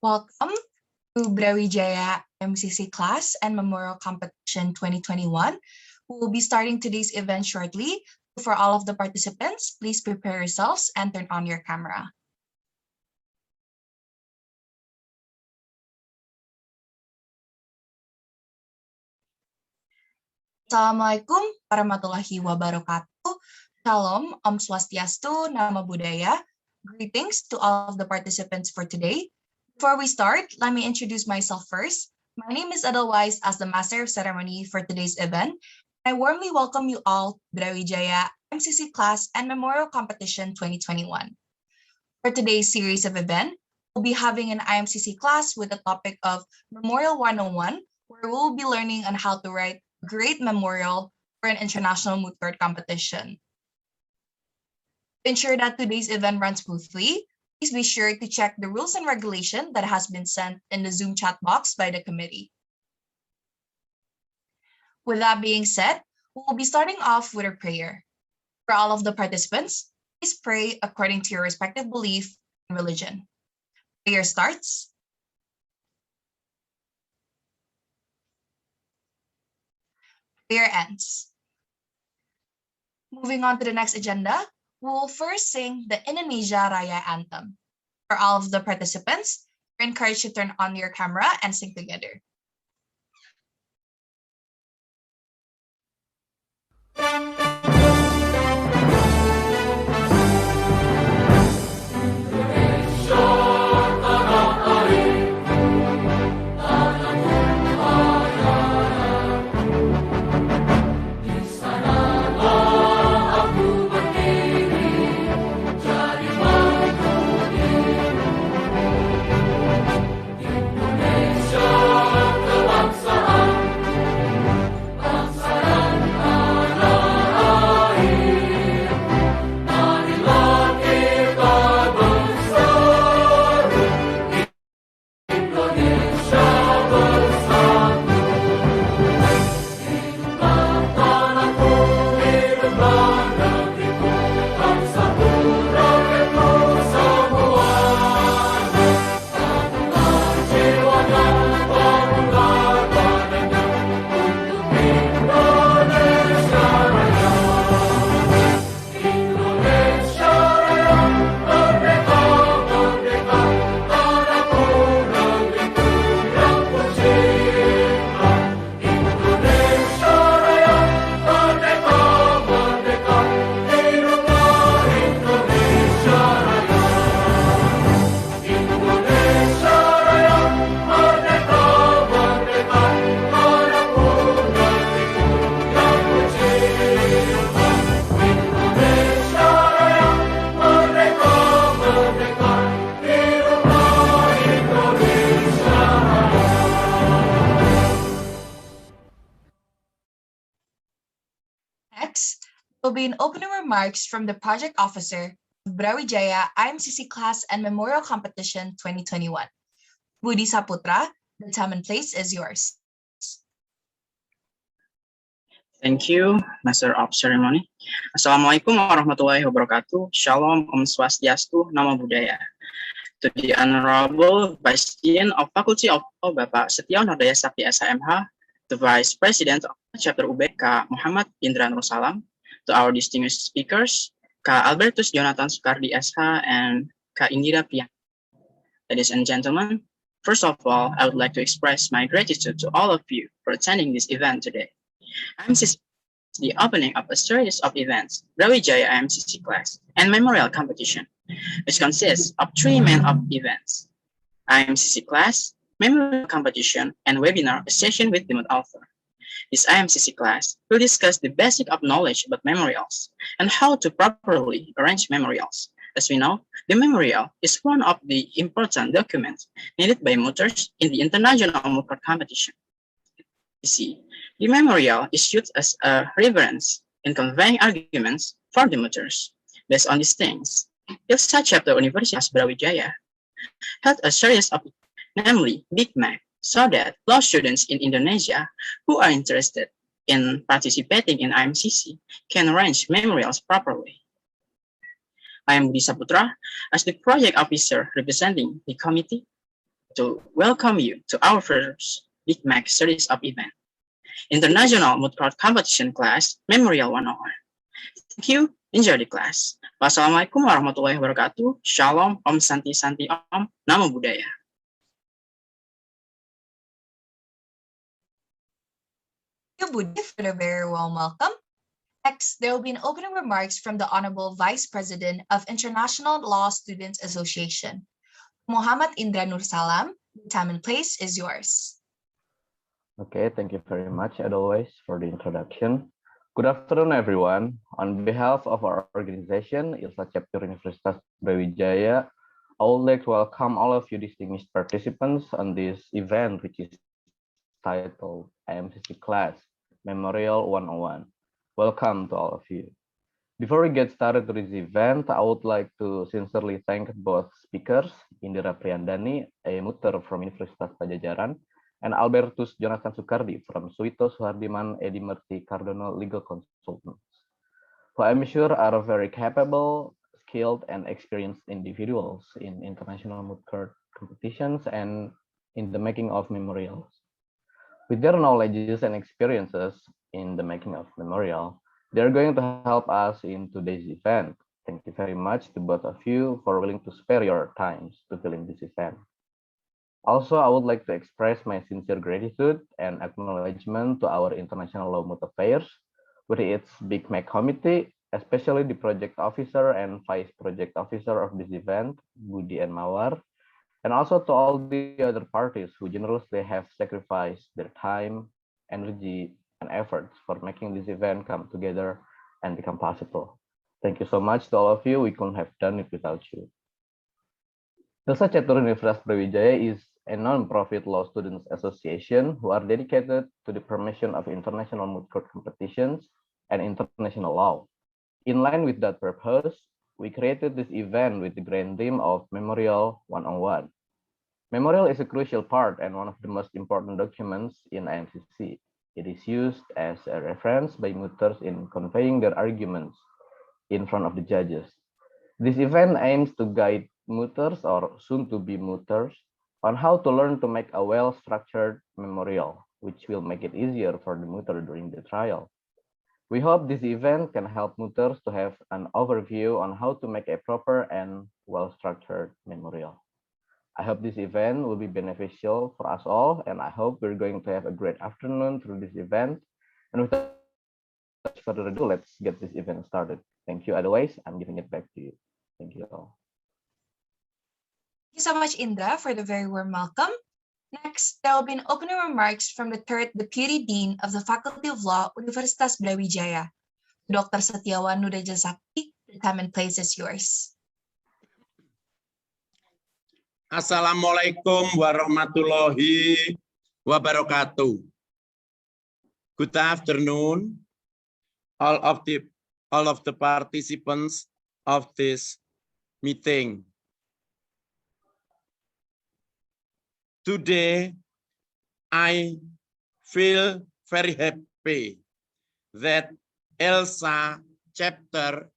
Welcome to Brawijaya MCC Class and Memorial Competition 2021. We will be starting today's event shortly. For all of the participants, please prepare yourselves and turn on your camera. Assalamualaikum warahmatullahi wabarakatuh. Shalom, Om Swastiastu, Nama Budaya. Greetings to all of the participants for today. Before we start, let me introduce myself first. My name is Edelweiss as the Master of Ceremony for today's event. I warmly welcome you all to Brawijaya MCC Class and Memorial Competition 2021. For today's series of event, we'll be having an IMCC class with the topic of Memorial 101, where we'll be learning on how to write a great memorial for an international moot court competition. To ensure that today's event runs smoothly, please be sure to check the rules and regulation that has been sent in the Zoom chat box by the committee. With that being said, we'll be starting off with a prayer. For all of the participants, please pray according to your respective belief and religion. Prayer starts. Prayer ends. Moving on to the next agenda, we'll first sing the Indonesia Raya Anthem. For all of the participants, you're encouraged to turn on your camera and sing together. Next, there will be an opening remarks from the project officer of Brawijaya IMCC Class and Memorial Competition 2021. Budi Saputra, the time and place is yours. Thank you, Master of Ceremony. Assalamualaikum warahmatullahi wabarakatuh. Shalom, Om Swastiastu, Nama Budaya. To the Honorable Vice Dean of Faculty of Law, Bapak Setia Nordaya Sakti SHMH, the Vice President of Chapter UB, Kak Muhammad Indra Nur Salam, to our distinguished speakers, Kak Albertus Jonathan Soekardi SH, and Kak Indira Priyan. Ladies and gentlemen, first of all, I would like to express my gratitude to all of you for attending this event today. IMCC is the opening of a series of events, Brawijaya IMCC Class and Memorial Competition, which consists of three main events: IMCC Class, Memorial Competition, and Webinar session with the moot author. This IMCC class will discuss the basic of knowledge about memorials and how to properly arrange memorials. As we know, the memorial is one of the important documents needed by mooters in the international moot court competition. You see, the memorial is used as a reference in conveying arguments for the mooters. Based on these things, ILSA Chapter University of Brawijaya held a series of, namely Big Mac, so that law students in Indonesia who are interested in participating in IMCC can arrange memorials properly. I am Budi Saputra as the project officer representing the committee. to welcome you to our first Big Mac series of events, International Mood Court Competition Class Memorial 101. Thank you. Enjoy the class. Wassalamualaikum warahmatullahi wabarakatuh. Shalom, Om Santi Santi Om, Namo Buddhaya. Thank you, Budi, for the very warm welcome. Next, there will be an opening remarks from the Honorable Vice President of International Law Students Association, Muhammad Indra Nur Salam. The time and place is yours. Okay, thank you very much, as always, for the introduction. Good afternoon, everyone. On behalf of our organization, ILSA Chapter Universitas Brawijaya, I would like to welcome all of you distinguished participants on this event, which is titled IMCC Class Memorial 101. Welcome to all of you. Before we get started to this event, I would like to sincerely thank both speakers, Indira Priyandani, a mutter from Universitas Pajajaran, and Albertus Jonathan Soekardi from Suwito Suhardiman Edi Merti Cardinal Legal Consultants, who I'm sure are very capable, skilled, and experienced individuals in international moot court competitions and in the making of memorials. With their knowledges and experiences in the making of memorial, they're going to help us in today's event. Thank you very much to both of you for willing to spare your times to fill this event. Also, I would like to express my sincere gratitude and acknowledgement to our International Law Moot Affairs, with its Big Mac committee, especially the project officer and vice project officer of this event, Budi and Mawar, and also to all the other parties who generously have sacrificed their time, energy, and efforts for making this event come together and become possible. Thank you so much to all of you. We couldn't have done it without you. ILSA Chapter Universitas Brawijaya is a non-profit law students association who are dedicated to the promotion of international moot court competitions and international law. In line with that purpose, we created this event with the grand theme of Memorial 101. Memorial is a crucial part and one of the most important documents in IMCC. It is used as a reference by mooters in conveying their arguments in front of the judges. This event aims to guide mooters or soon-to-be mooters on how to learn to make a well-structured memorial, which will make it easier for the mooter during the trial. We hope this event can help mooters to have an overview on how to make a proper and well-structured memorial. I hope this event will be beneficial for us all, and I hope we're going to have a great afternoon through this event. And without further ado, let's get this event started. Thank you. Otherwise, I'm giving it back to you. Thank you all. Thank you so much, Indra, for the very warm welcome. Next, there will be an opening remarks from the third Deputy Dean of the Faculty of Law, Universitas Brawijaya, Dr. Setiawan Nureja Sakti. The time and place is yours. Assalamualaikum warahmatullahi wabarakatuh. Good afternoon, all of the participants of this meeting. Today, I feel very happy that ILSA Chapter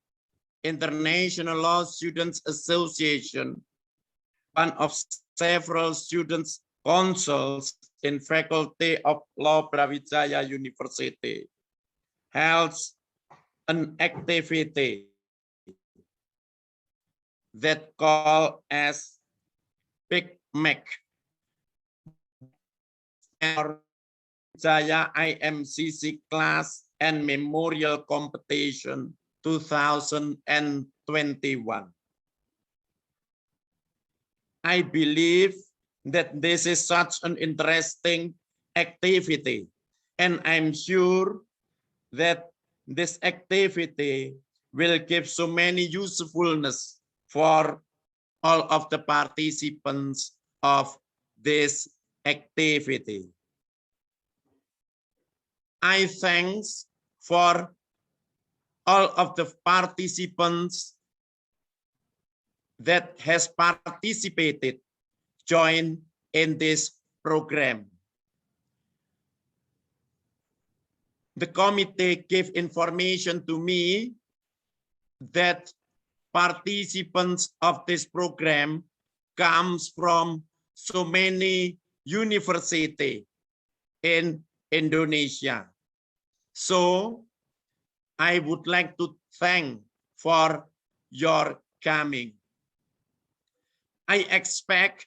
International Law Students Association, one of several students' councils in Faculty of Law Brawijaya University, holds an activity that called as Big Mac Brawijaya IMCC Class and Memorial Competition 2021. I believe that this is such an interesting activity, and I'm sure that this activity will give so many usefulness for all of the participants of this activity. I thanks for all of the participants that has participated, joined in this program. The committee gave information to me that participants of this program comes from so many universities in Indonesia. So I would like to thank for your coming. I expect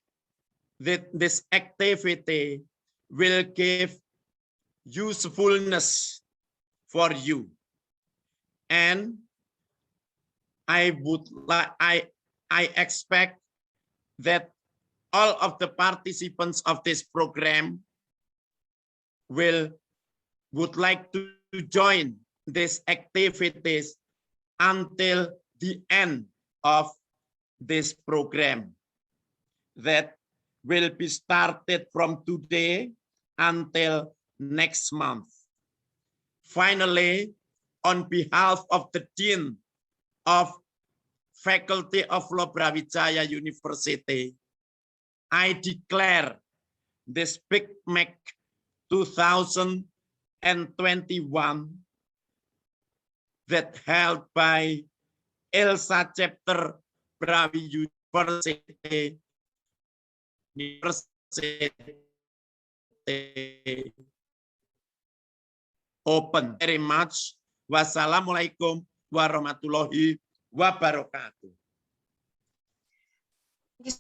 that this activity will give usefulness for you. And I expect that all of the participants of this program would like to join these activities until the end of this program that will be started from today until next month. Finally, on behalf of the Dean of Faculty of Law Brawijaya University, I declare this Big Mac 2021 that held by ILSA Chapter Brawijaya University open. Very much. Wassalamualaikum warahmatullahi wabarakatuh. Thank you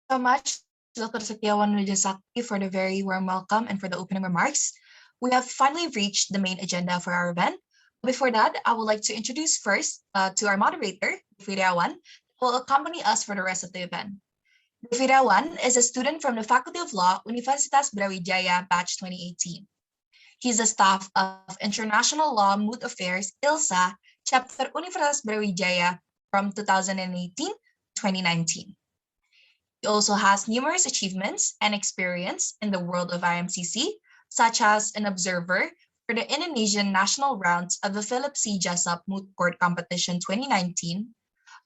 so much, Dr. Setiawan Widyasakti, for the very warm welcome and for the opening remarks. We have finally reached the main agenda for our event. Before that, I would like to introduce first to our moderator, Firiawan, who will accompany us for the rest of the event. Firiawan is a student from the Faculty of Law, Universitas Brawijaya, batch 2018. He's a staff of International Law Moot Affairs, ILSA, Chapter Universitas Brawijaya from 2018-2019. He also has numerous achievements and experience in the world of IMCC, such as an observer for the Indonesian national rounds of the Philip C. Jessup Moot Court Competition 2019,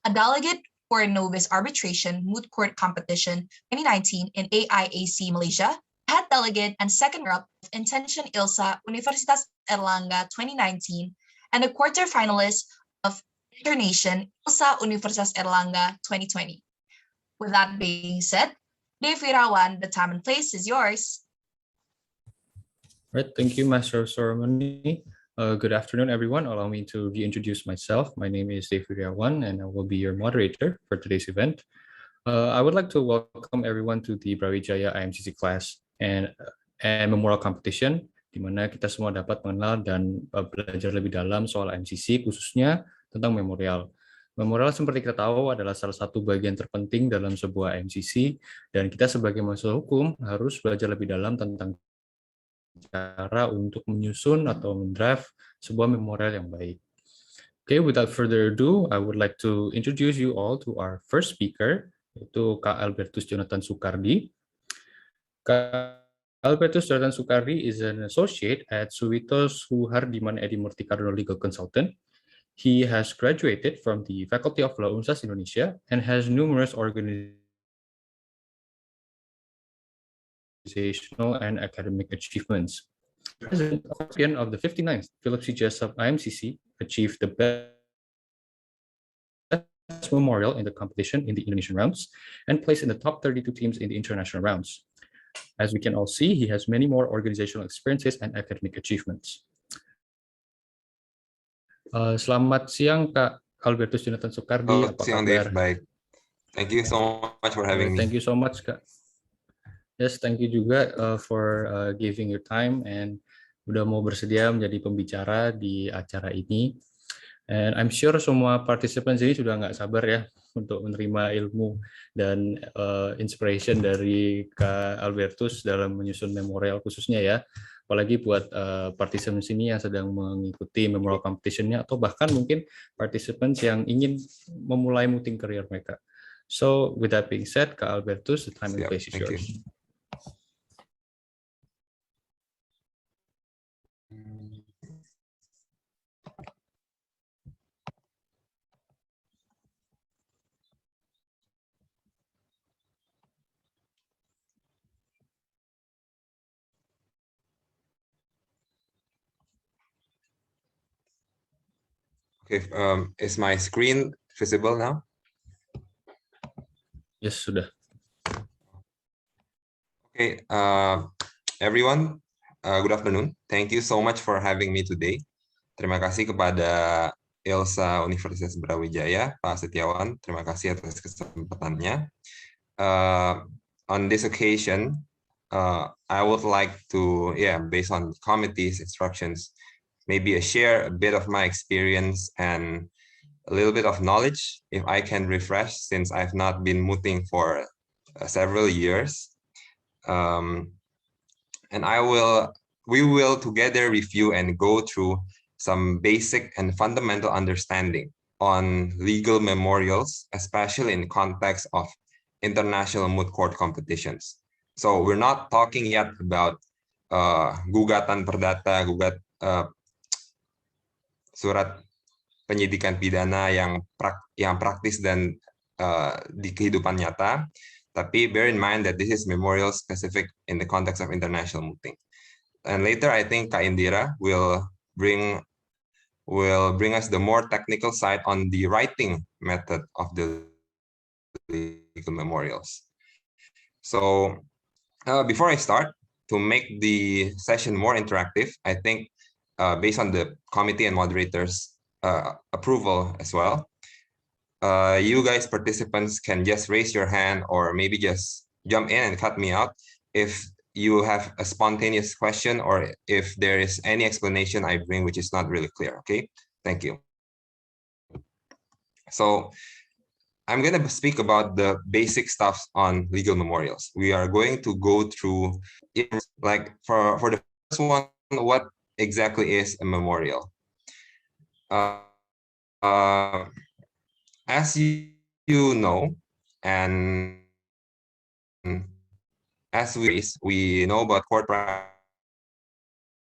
a delegate for Novice Arbitration Moot Court Competition 2019 in AIAC Malaysia, head delegate and second runner-up of Intention ILSA Universitas Erlangga 2019, and a quarter-finalist of Internation ILSA Universitas Erlangga 2020. With that being said, Dave Firawan, the time and place is yours. Right, thank you, Master of Ceremony. Good afternoon, everyone. Allow me to reintroduce myself. My name is Dave Firawan, and I will be your moderator for today's event. I would like to welcome everyone to the Brawijaya IMCC class and Memorial Competition, di mana kita semua dapat mengenal dan belajar lebih dalam soal IMCC, khususnya tentang memorial. Memorial seperti kita tahu adalah salah satu bagian terpenting dalam sebuah IMCC, dan kita sebagai mahasiswa hukum harus belajar lebih dalam tentang cara untuk menyusun atau mendraft sebuah memorial yang baik. Okay, without further ado, I would like to introduce you all to our first speaker, yaitu Kak Albertus Jonathan Soekardi. Albertus Jonathan Soekardi is an associate at Suwito Suhardiman Edi Murti Kardono Legal Consultant. He has graduated from the Faculty of Law Universitas Indonesia and has numerous organizational and academic achievements. President of the 59th Philip C. Jessup IMCC achieved the best memorial in the competition in the Indonesian rounds and placed in the top 32 teams in the international rounds. As we can all see, he has many more organizational experiences and academic achievements. Selamat siang, Kak Albertus Jonathan Soekardi. Apa siang, Dave. Baik. Thank you so much for having me. Thank you so much, Kak. Yes, thank you juga for giving your time and udah mau bersedia menjadi pembicara di acara ini. And I'm sure semua participants ini sudah nggak sabar ya untuk menerima ilmu dan inspiration dari Kak Albertus dalam menyusun memorial khususnya ya. Apalagi buat participants ini yang sedang mengikuti memorial competition-nya atau bahkan mungkin participants yang ingin memulai mooting career mereka. So with that being said, Kak Albertus, the time and place is yours. Okay, is my screen visible now? Yes, sudah. Okay, everyone, good afternoon. Thank you so much for having me today. Terima kasih kepada ILSA Universitas Brawijaya, Pak Setiawan. Terima kasih atas kesempatannya. On this occasion, I would like to, based on committee's instructions, maybe share a bit of my experience and a little bit of knowledge, if I can refresh, since I've not been muting for several years. And we will together review and go through some basic and fundamental understanding on legal memorials, especially in context of international moot court competitions. So we're not talking yet about gugatan perdata, surat penyidikan pidana yang praktis dan di kehidupan nyata. Tapi bear in mind that this is memorial specific in the context of international mooting. And later, I think Kak Indira will bring us the more technical side on the writing method of the legal memorials. So before I start, to make the session more interactive, I think based on the committee and moderators' approval as well, you guys participants can just raise your hand or maybe just jump in and cut me out if you have a spontaneous question or if there is any explanation I bring which is not really clear. Okay, thank you. So I'm going to speak about the basic stuff on legal memorials. We are going to go through it, like for the first one, what exactly is a memorial? As you know, and as we know about court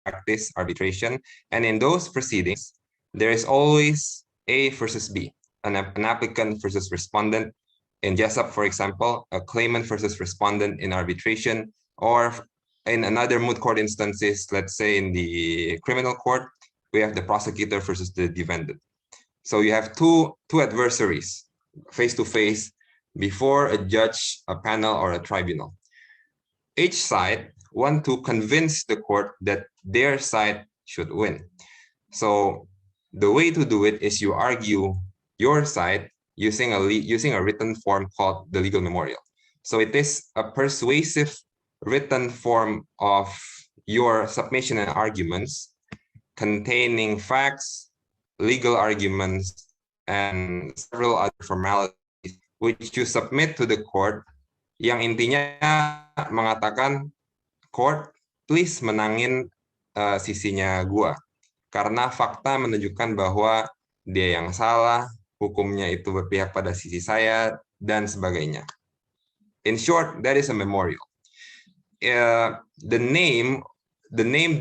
practice, arbitration, and in those proceedings, there is always A versus B, an applicant versus respondent. In JESUP, for example, a claimant versus respondent in arbitration, or in another moot court instances, let's say in the criminal court, we have the prosecutor versus the defendant. So you have two adversaries face to face before a judge, a panel, or a tribunal. Each side want to convince the court that their side should win. So the way to do it is you argue your side using a written form called the legal memorial. So it is a persuasive written form of your submission and arguments containing facts, legal arguments, and several other formalities which you submit to the court, yang intinya mengatakan, court, please menangin sisinya gua, karena fakta menunjukkan bahwa dia yang salah, hukumnya itu berpihak pada sisi saya, dan sebagainya. In short, that is a memorial. The name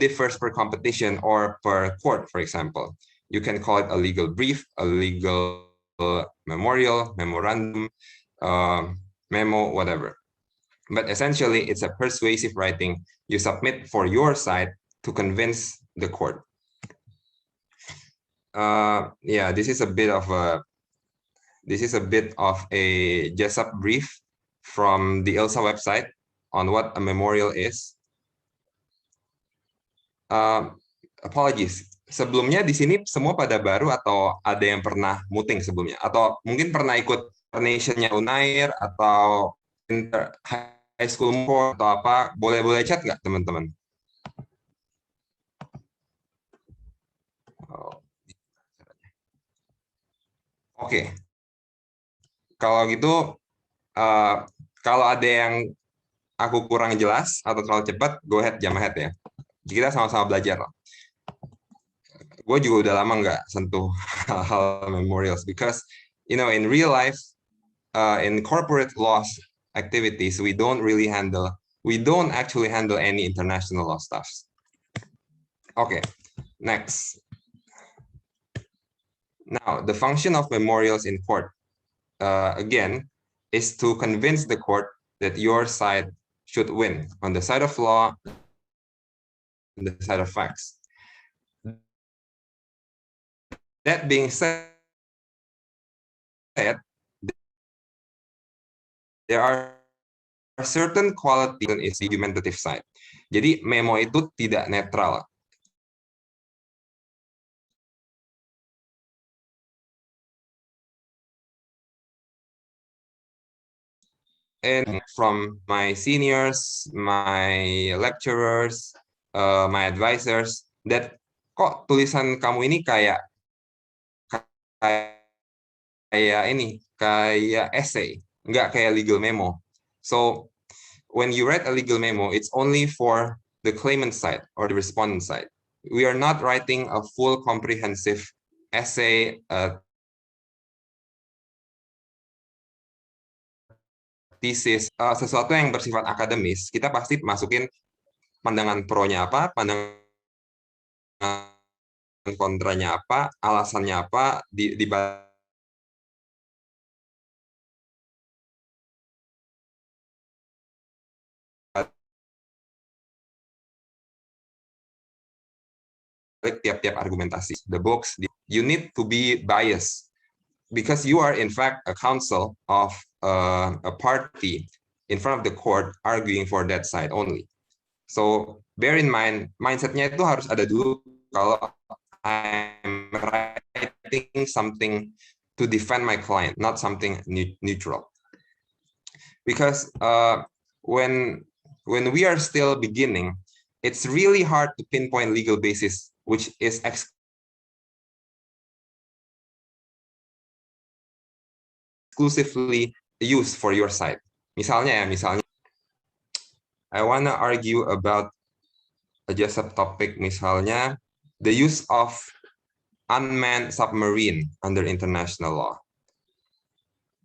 differs per competition or per court, for example. You can call it a legal brief, a legal memorial, memorandum, memo, whatever. But essentially, it's a persuasive writing you submit for your side to convince the court. This is a bit of a JESUP brief from the ILSA website on what a memorial is. Apologies. Sebelumnya di sini semua pada baru atau ada yang pernah muting sebelumnya? Atau mungkin pernah ikut Nation-nya Unair atau high school court atau apa? Boleh chat nggak teman-teman? Oke. Kalau gitu, kalau ada yang aku kurang jelas atau terlalu cepat, go ahead, jam ahead ya. Kita sama-sama belajar. Gue juga udah lama nggak sentuh hal memorials because in real life, in corporate laws activities, we don't actually handle any international law stuffs. Okay, next. Now, the function of memorials in court, again, is to convince the court that your side should win on the side of law, on the side of facts. That being said, there are certain quality is the argumentative side. Jadi memo itu tidak netral. And from my seniors, my lecturers, my advisors, that kok tulisan kamu ini kayak essay, nggak kayak legal memo. So when you write a legal memo, it's only for the claimant side or the respondent side. We are not writing a full comprehensive essay, thesis, sesuatu yang bersifat akademis. Kita pasti masukin pandangan pro-nya apa, pandangan kontranya apa, alasannya apa, di balik tiap-tiap argumentasi. The books, you need to be biased because you are in fact a counsel of a party in front of the court arguing for that side only. So bear in mind, mindsetnya itu harus ada dulu kalau I'm writing something to defend my client, not something neutral. Because when we are still beginning, it's really hard to pinpoint legal basis which is exclusively used for your side. Misalnya, I want to argue about just a topic, misalnya, the use of unmanned submarine under international law.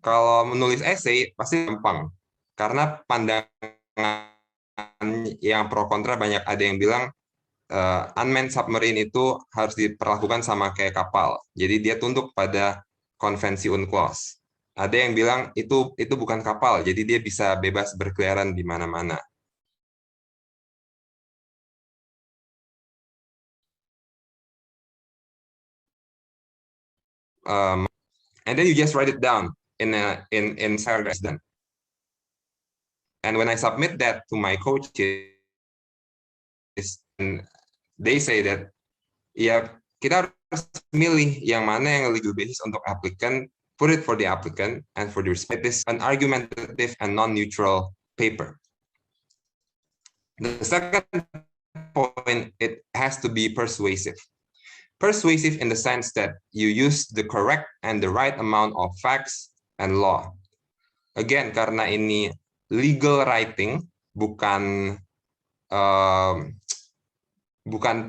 Kalau menulis essay, pasti gampang. Karena pandangan yang pro kontra banyak. Ada yang bilang, unmanned submarine itu harus diperlakukan sama kayak kapal. Jadi dia tunduk pada konvensi UNCLOS. Ada yang bilang itu bukan kapal, jadi dia bisa bebas berkeliaran di mana-mana. And then you just write it down in paragraphs then. And when I submit that to my coaches, and they say that ya kita harus milih yang mana yang legal basis untuk applicant, put it for the applicant, and for the respect is an argumentative and non-neutral paper. The second point, it has to be persuasive. Persuasive in the sense that you use the correct and the right amount of facts and law. Again, karena ini legal writing, bukan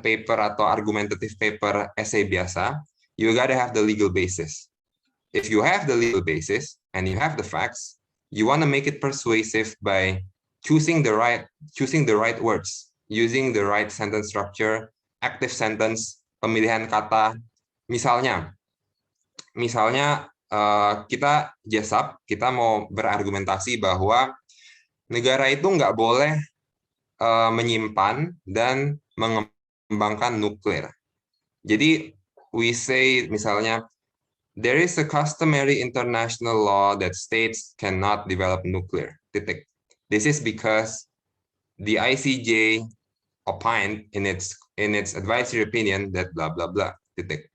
paper atau argumentative paper essay biasa, you gotta have the legal basis. If you have the legal basis and you have the facts, you want to make it persuasive by choosing the right words, using the right sentence structure, active sentence, pemilihan kata. Misalnya kita JESAP, kita mau berargumentasi bahwa negara itu nggak boleh menyimpan dan mengembangkan nuklir. Jadi we say misalnya there is a customary international law that states cannot develop nuclear. Titik. This is because the ICJ opined in its advisory opinion that blah blah blah. Titik.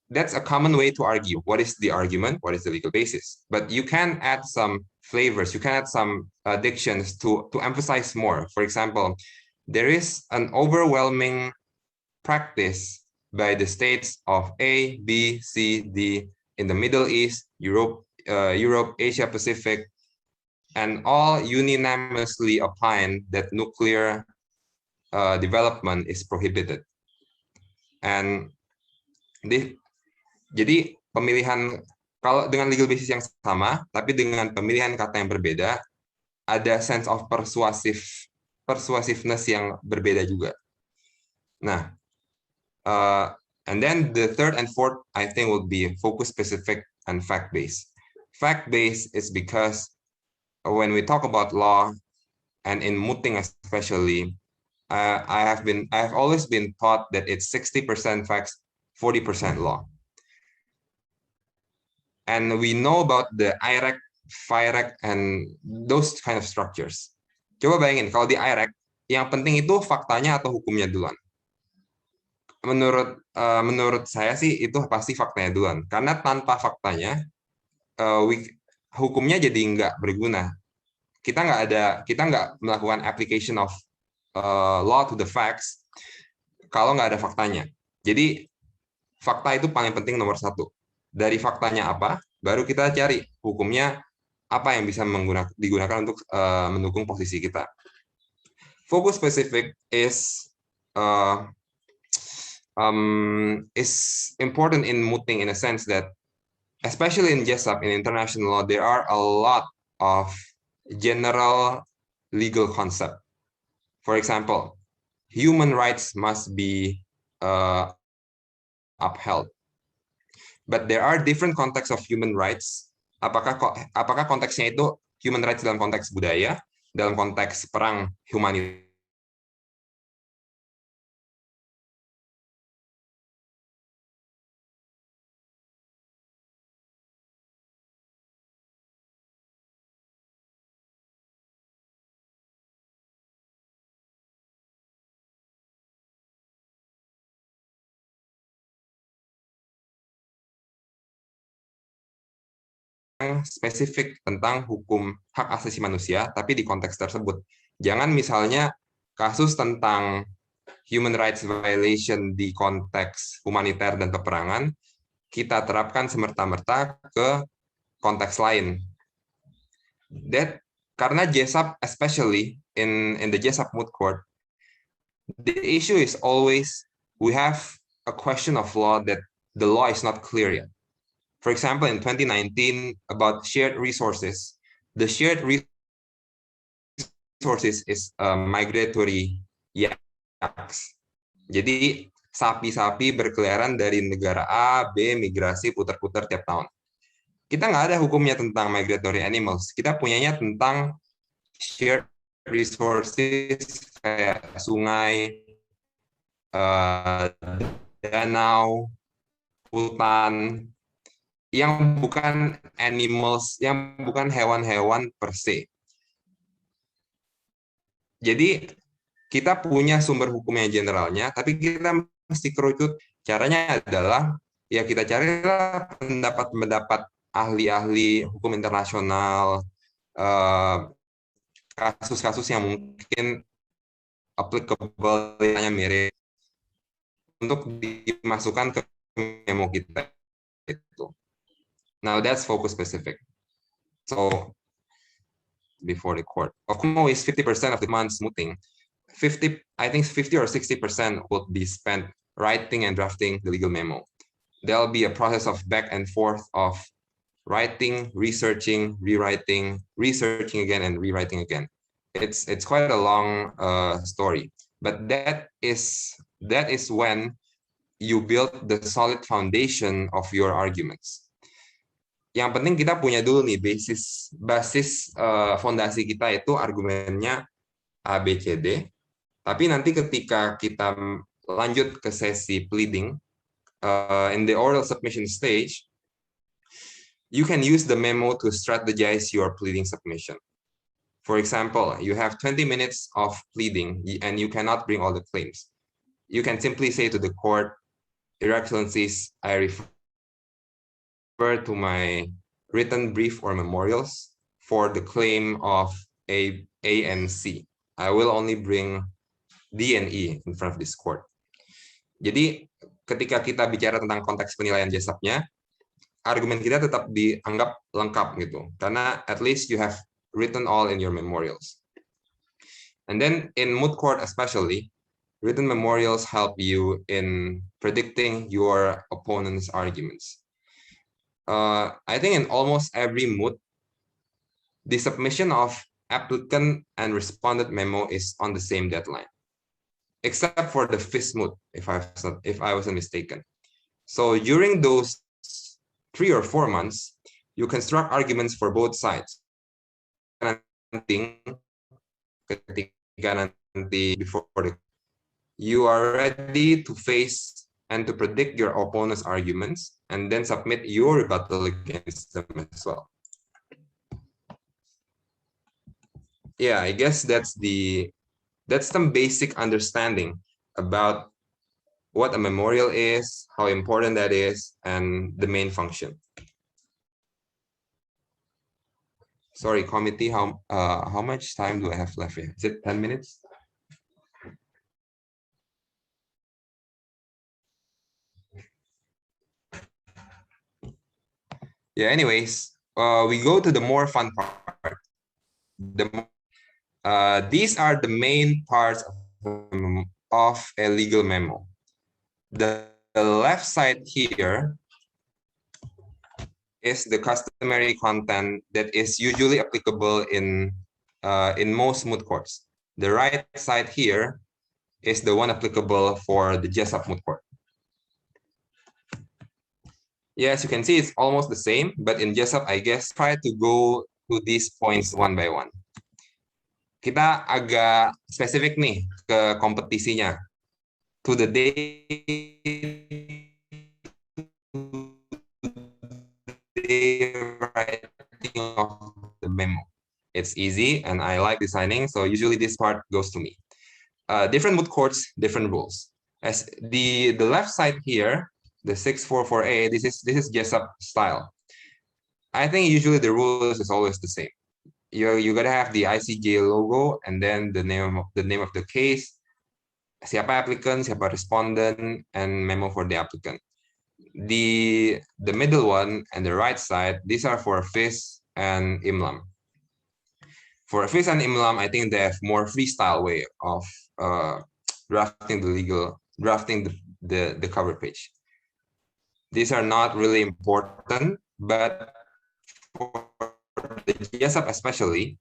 That's a common way to argue. What is the argument? What is the legal basis? But you can add some flavors. You can add some dictions to emphasize more. For example, there is an overwhelming practice by the states of A, B, C, D in the Middle East, Europe, Asia Pacific, and all unanimously opine that nuclear development is prohibited. And jadi pemilihan, kalau dengan legal basis yang sama, tapi dengan pemilihan kata yang berbeda, ada sense of persuasiveness yang berbeda juga. Nah, and then the third and fourth, I think, will be focus specific and fact based. Fact based is because when we talk about law, and in mooting especially, I have always been taught that it's 60% facts, 40% law. And we know about the IREC FIREC, and those kind of structures. Coba bayangin, kalau di IREC, yang penting itu faktanya atau hukumnya duluan. Menurut saya sih itu pasti faktanya duluan. Karena tanpa faktanya, hukumnya jadi nggak berguna. Kita nggak melakukan application of law to the facts kalau nggak ada faktanya. Jadi fakta itu paling penting nomor satu. Dari faktanya apa, baru kita cari hukumnya apa yang bisa digunakan untuk mendukung posisi kita. Focus specific is important in mooting in a sense that, especially in JESAP, in international law, there are a lot of general legal concept. For example, human rights must be upheld. But there are different contexts of human rights. Apakah konteksnya itu human rights dalam konteks budaya, dalam konteks perang humaniter, spesifik tentang hukum hak asasi manusia, tapi di konteks tersebut. Jangan misalnya kasus tentang human rights violation di konteks humaniter dan peperangan, kita terapkan semerta-merta ke konteks lain. Karena JESAP, especially in the JESAP moot court, the issue is always we have a question of law that the law is not clear yet. For example, in 2019, about shared resources, the shared resources is migratory yaks. Jadi sapi-sapi berkeliaran dari negara A, B, migrasi putar-putar tiap tahun. Kita nggak ada hukumnya tentang migratory animals. Kita punyanya tentang shared resources kayak sungai, danau, hutan, yang bukan animals, yang bukan hewan-hewan per se. Jadi kita punya sumber hukum yang generalnya, tapi kita mesti kerucut. Caranya adalah ya kita carilah pendapat-pendapat ahli-ahli hukum internasional, kasus-kasus yang mungkin applicable, yang mirip, untuk dimasukkan ke memo kita itu. Now that's focus specific. So before the court, OCMO is 50% of the month's mooting. I think 50 or 60% would be spent writing and drafting the legal memo. There'll be a process of back and forth of writing, researching, rewriting, researching again, and rewriting again. It's quite a long story, but that is when you build the solid foundation of your arguments. Yang penting kita punya dulu nih basis fondasi kita itu argumennya A, B, C, D. Tapi nanti ketika kita lanjut ke sesi pleading, in the oral submission stage, you can use the memo to strategize your pleading submission. For example, you have 20 minutes of pleading and you cannot bring all the claims. You can simply say to the court, Your Excellencies, I refer to my written brief or memorials for the claim of A and C. I will only bring D and E in front of this court. Jadi ketika kita bicara tentang konteks penilaian JESAP-nya, argumen kita tetap dianggap lengkap gitu, karena at least you have written all in your memorials. And then in moot court especially, written memorials help you in predicting your opponent's arguments. I think in almost every moot, the submission of applicant and respondent memo is on the same deadline, except for the FIS moot, if I wasn't mistaken. So during those 3 or 4 months, you construct arguments for both sides. You are ready to face and to predict your opponent's arguments, and then submit your rebuttal against them as well. yeah, I guess that's some basic understanding about what a memorial is, how important that is, and the main function. Sorry, committee, how much time do I have left here? Is it 10 minutes? Yeah, anyways, we go to the more fun part. These are the main parts of a legal memo. The left side here is the customary content that is usually applicable in most moot courts. The right side here is the one applicable for the JESAP moot court. Yes, you can see it's almost the same, but in JESAP, I guess, try to go to these points one by one. Kita agak spesifik nih ke kompetisinya. To the day writing of the memo. It's easy and I like designing, so usually this part goes to me. Different moot courts, different rules. As the left side here, the 644A, this is JESAP style. I think usually the rules is always the same. You gotta have the ICJ logo and then the name of the case, siapa applicant, siapa respondent, and memo for the applicant. The middle one and the right side, these are for FIS and IMLAM. For FIS and IMLAM, I think they have more freestyle way of drafting the cover page. These are not really important, but for the JESAP especially,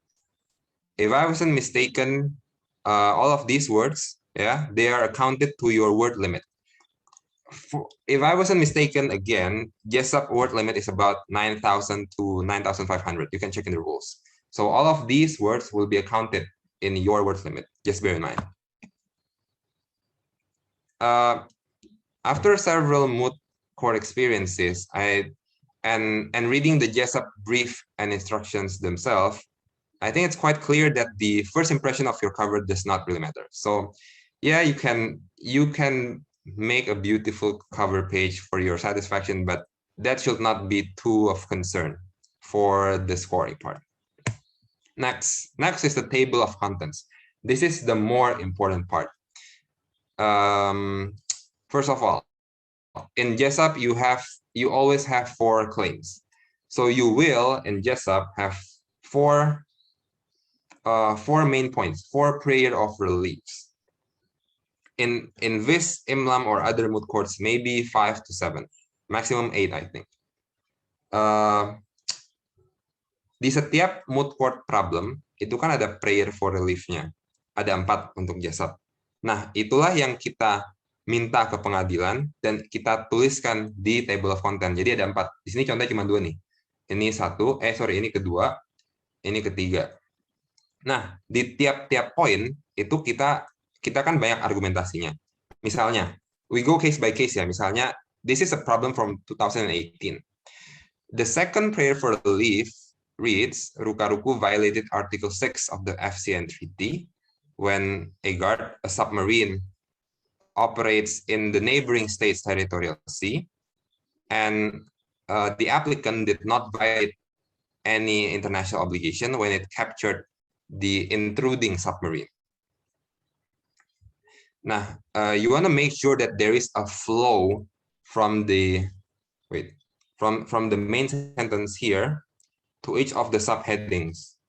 if I wasn't mistaken, all of these words, yeah, they are accounted to your word limit. If I wasn't mistaken, again, JESAP word limit is about 9,000 to 9,500. You can check in the rules. So all of these words will be accounted in your word limit. Just bear in mind. After several moot court experiences, and reading the JESAP brief and instructions themselves, I think it's quite clear that the first impression of your cover does not really matter. So yeah, you can make a beautiful cover page for your satisfaction, but that should not be too of concern for the scoring part. Next is the table of contents. This is the more important part. First of all, in JESAP, you always have 4 claims. So you will in JESAP have 4 main points, 4 prayer of reliefs. In VIS, IMLAM, or other moot courts, maybe 5 to 7, maximum 8, I think. Di setiap moot court problem, itu kan ada prayer for relief-nya. Ada 4 untuk JESAP. Nah, itulah yang kita minta ke pengadilan dan kita tuliskan di table of content. Jadi ada 4. Di sini contohnya cuma 2 nih. Ini ini kedua, ini ketiga. Nah, di tiap-tiap poin itu kita kan banyak argumentasinya. Misalnya, we go case by case ya. Misalnya, this is a problem from 2018. The second prayer for relief reads, Rukaruku violated Article 6 of the FCN Treaty when a submarine, operates in the neighboring state's territorial sea, and the applicant did not violate any international obligation when it captured the intruding submarine. Nah, you want to make sure that there is a flow from the main sentence here to each of the subheadings.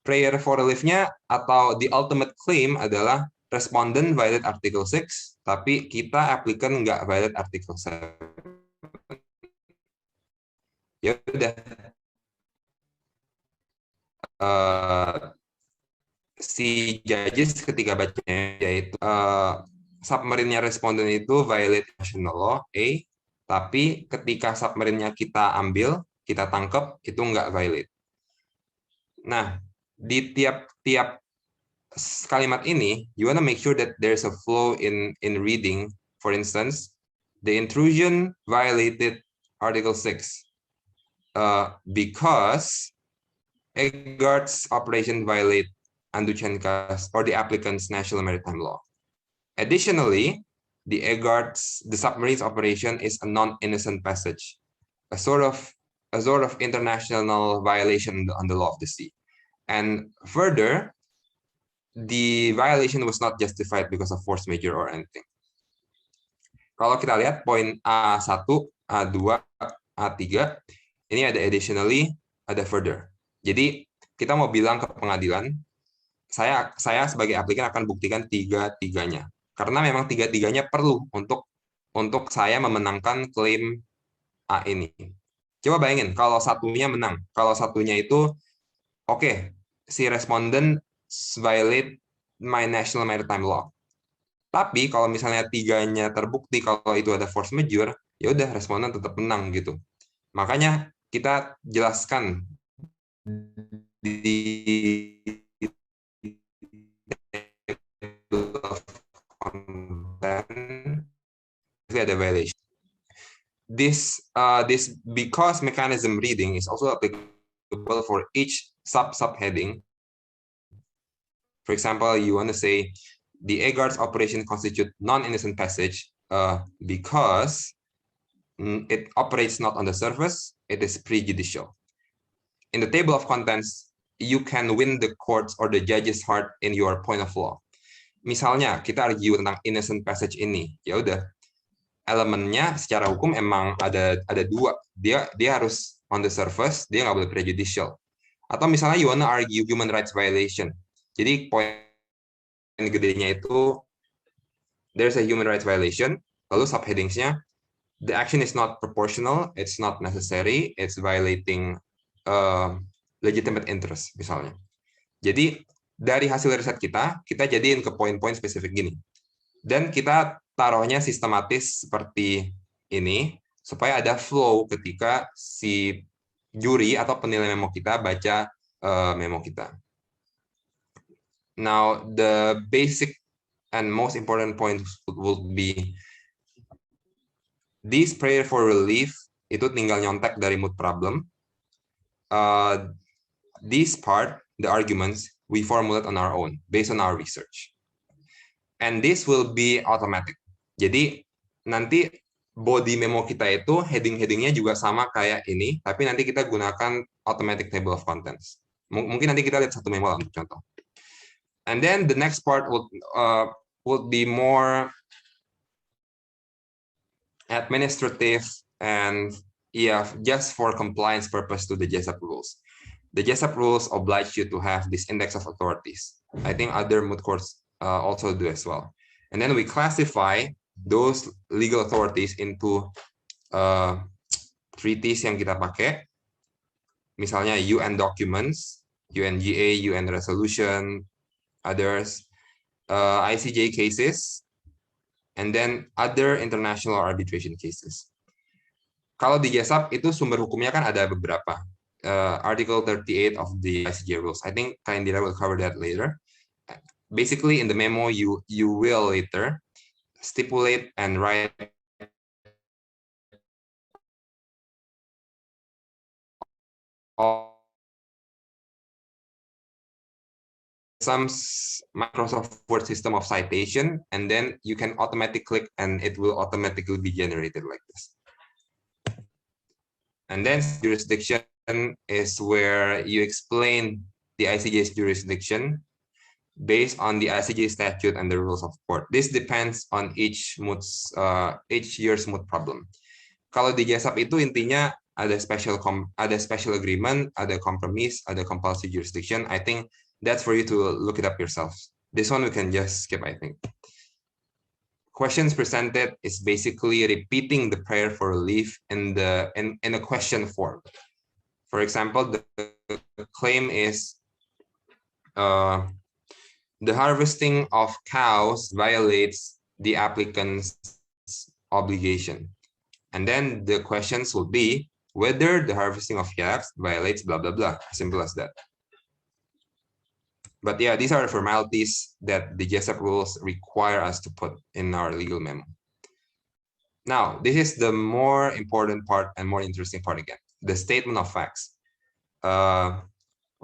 Prayer for relief-nya atau the ultimate claim adalah respondent violate Article 6, tapi kita applicant nggak violate Article 7. Ya udah. Si judges ketika bacanya yaitu submarine-nya responden itu violate national law A, tapi ketika submarine-nya kita ambil, kita tangkap, itu nggak violate. Nah, di tiap kalimat ini, you want to make sure that there's a flow in reading. For instance, the intrusion violated Article 6 because EGART's operation violate Anduchenka's or the applicant's national maritime law. Additionally, the submarine's operation is a non-innocent passage, a sort of international violation on the law of the sea. And further, the violation was not justified because of force majeure or anything. Kalau kita lihat poin A1, A2, A3, ini ada additionally, ada further. Jadi kita mau bilang ke pengadilan, saya sebagai aplikan akan buktikan tiga-tiganya. Karena memang tiga-tiganya perlu untuk saya memenangkan klaim A ini. Coba bayangin kalau satunya menang, kalau satunya itu oke, si responden violate my national maritime law. Tapi kalau misalnya tiganya terbukti kalau itu ada force majeure, ya udah responden tetap menang gitu. Makanya kita jelaskan di ada violation. This because mechanism reading is also applicable for each subheading. For example, you want to say the EGART's operation constitute non-innocent passage because it operates not on the surface, it is prejudicial. In the table of contents, you can win the court's or the judge's heart in your point of law. Misalnya kita argue tentang innocent passage ini, ya udah elemennya secara hukum emang ada dua, dia harus on the surface, dia nggak boleh prejudicial. Atau misalnya you wanna argue human rights violation, jadi poin gedenya itu there's a human rights violation, lalu subheadingsnya the action is not proportional, it's not necessary, it's violating legitimate interest misalnya. Jadi dari hasil riset kita jadiin ke poin-poin spesifik gini. Dan kita taruhnya sistematis seperti ini supaya ada flow ketika si juri atau penilai memo kita baca memo kita. Now, the basic and most important point will be this prayer for relief itu tinggal nyontek dari mood problem. This part, the arguments, we formulate on our own based on our research. And this will be automatic. Jadi nanti body memo kita itu heading-headingnya juga sama kayak ini, tapi nanti kita gunakan automatic table of contents. Mungkin nanti kita lihat satu memo lah untuk contoh. And then the next part would be more administrative and just for compliance purpose to the JESAP rules. The JESAP rules oblige you to have this index of authorities. I think other moot courts also do as well. And then we classify those legal authorities into treaties yang kita pakai. Misalnya UN documents, UNGA, UN resolution, others, ICJ cases, and then other international arbitration cases. Kalau di JESAP itu sumber hukumnya kan ada beberapa. Article 38 of the ICJ rules. I think Kaindira will cover that later. Basically, in the memo, you will later stipulate and write some Microsoft Word system of citation, and then you can automatically click and it will automatically be generated like this. And then jurisdiction is where you explain the ICJ's jurisdiction based on the ICJ statute and the rules of court. This depends on each year's moot problem. Kalau di JESAP itu intinya ada special agreement, ada compromise, ada compulsory jurisdiction. I think that's for you to look it up yourselves. This one we can just skip, I think. Questions presented is basically repeating the prayer for relief in a question form. For example, the claim is the harvesting of cows violates the applicant's obligation. And then the questions will be whether the harvesting of yaks violates blah, blah, blah. Simple as that. But yeah, these are the formalities that the JESAP rules require us to put in our legal memo. Now, this is the more important part and more interesting part again, the statement of facts.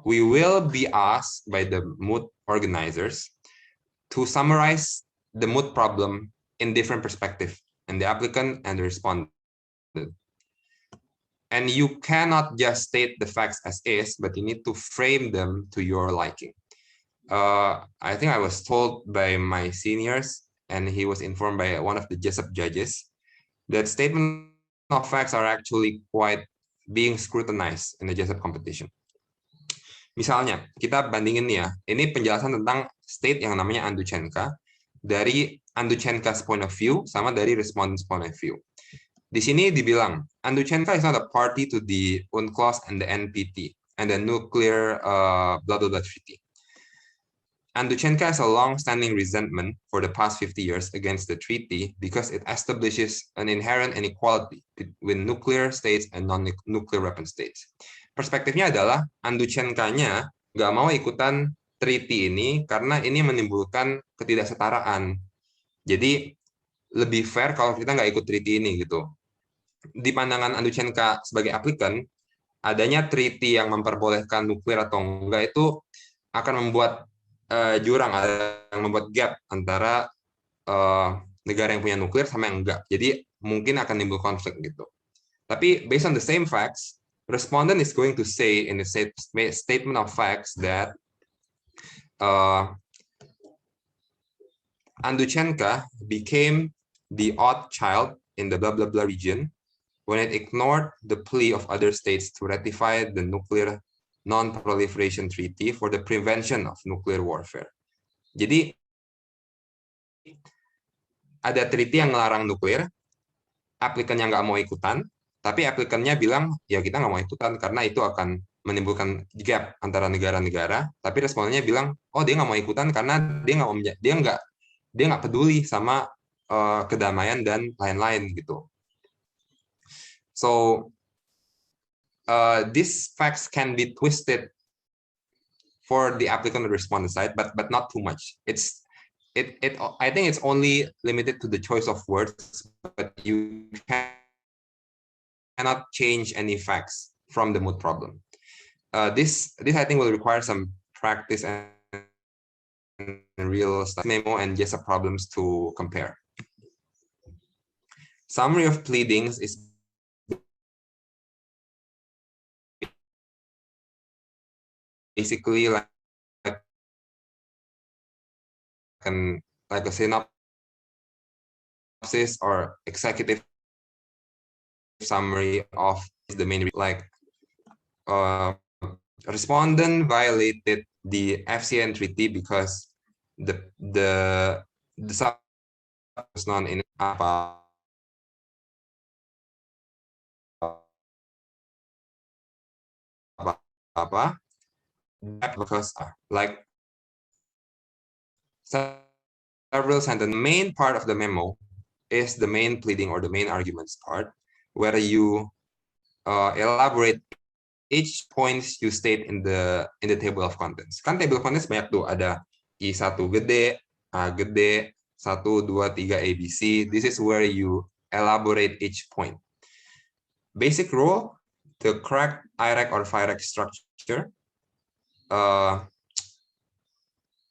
we will be asked by the moot organizers to summarize the moot problem in different perspective, and the applicant and the respondent. And you cannot just state the facts as is, but you need to frame them to your liking. I think I was told by my seniors, and he was informed by one of the JESAP judges, that statement of facts are actually quite being scrutinized in the JESAP competition. Misalnya, kita bandingin nih ya, ini penjelasan tentang state yang namanya Anduchenka, dari Anduchenka's point of view, sama dari respondent's point of view. Di sini dibilang, Anduchenka is not a party to the UNCLOS and the NPT, and the nuclear blah, blah, blah treaty. Anduchenka has a long-standing resentment for the past 50 years against the treaty because it establishes an inherent inequality between nuclear states and non-nuclear weapon states. Perspektifnya adalah Anduchenka-nya nggak mau ikutan treaty ini karena ini menimbulkan ketidaksetaraan. Jadi lebih fair kalau kita nggak ikut treaty ini gitu. Di pandangan Anduchenka sebagai applicant, adanya treaty yang memperbolehkan nuklir atau enggak itu akan membuat jurang, yang membuat gap antara negara yang punya nuklir sama yang enggak. Jadi mungkin akan timbul konflik gitu. Tapi based on the same facts, respondent is going to say in the statement of facts that Anduchenka became the odd child in the blah blah blah region when it ignored the plea of other states to ratify the nuclear non-proliferation treaty for the prevention of nuclear warfare. Jadi ada treaty yang melarang nuklir, aplikannya nggak mau ikutan, tapi aplikannya bilang ya kita nggak mau ikutan karena itu akan menimbulkan gap antara negara-negara. Tapi respondennya bilang oh dia nggak mau ikutan karena dia nggak peduli sama kedamaian dan lain-lain gitu. So these facts can be twisted for the applicant and respondent side, but not too much. I think it's only limited to the choice of words, but you cannot change any facts from the moot problem. This I think will require some practice and real memo and JESAP problems to compare. Summary of pleadings is basically like a synopsis or executive summary of the main, like respondent violated the FCN treaty because the sub was not in apa because like several sentences. The main part of the memo is the main pleading or the main arguments part, where you elaborate each points you state in the table of contents. Kan table of contents banyak tuh, ada I1 gede, A gede, 1, 2, 3 ABC. This is where you elaborate each point. Basic rule, the correct IREC or FIREC structure.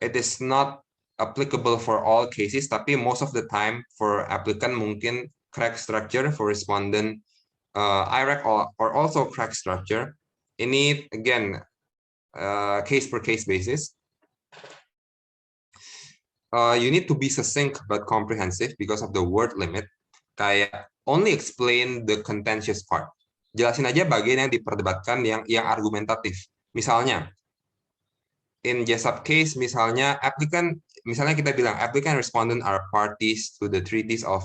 It is not applicable for all cases, tapi most of the time for applicant mungkin correct structure, for respondent IREC or also correct structure. Ini again case per case basis. You need to be succinct but comprehensive because of the word limit. Kayak only explain the contentious part. Jelasin aja bagian yang diperdebatkan yang argumentatif. Misalnya in JESAP case, misalnya kita bilang applicant and respondent are parties to the treaties of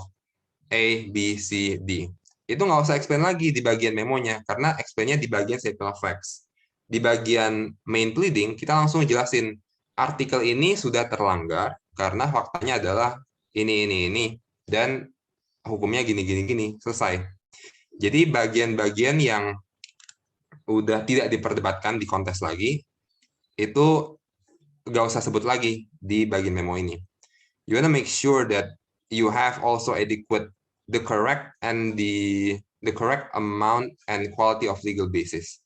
A, B, C, D. Itu nggak usah explain lagi di bagian memonya, karena explainnya di bagian statement of facts. Di bagian main pleading, kita langsung jelasin artikel ini sudah terlanggar karena faktanya adalah ini, dan hukumnya gini, selesai. Jadi bagian-bagian yang udah tidak diperdebatkan di kontes lagi, itu nggak usah sebut lagi di bagian memo ini. You wanna make sure that you have also adequate the correct amount and quality of legal basis.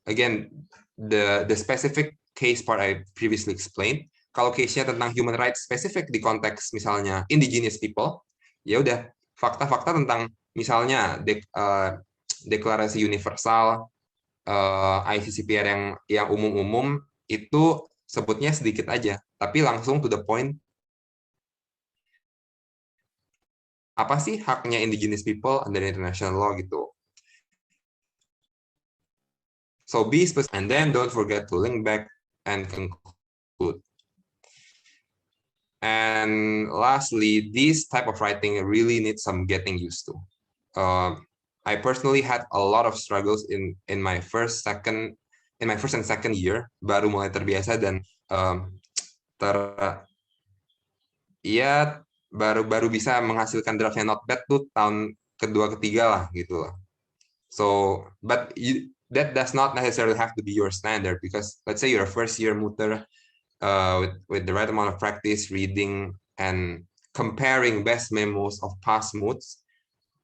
Again, the specific case part I previously explained. Kalau case-nya tentang human rights spesifik di konteks misalnya indigenous people, ya udah fakta-fakta tentang misalnya deklarasi universal, ICCPR yang umum-umum itu sebutnya sedikit aja, tapi langsung to the point. Apa sih haknya indigenous people under international law gitu. So be specific, and then don't forget to link back and conclude. And lastly, this type of writing really needs some getting used to. I personally had a lot of struggles in my first and second year, baru mulai terbiasa dan baru bisa menghasilkan draftnya not bad tuh tahun kedua ketiga lah gitu lah. So, but that does not necessarily have to be your standard, because let's say you're a first year muter with the right amount of practice reading and comparing best memos of past moods,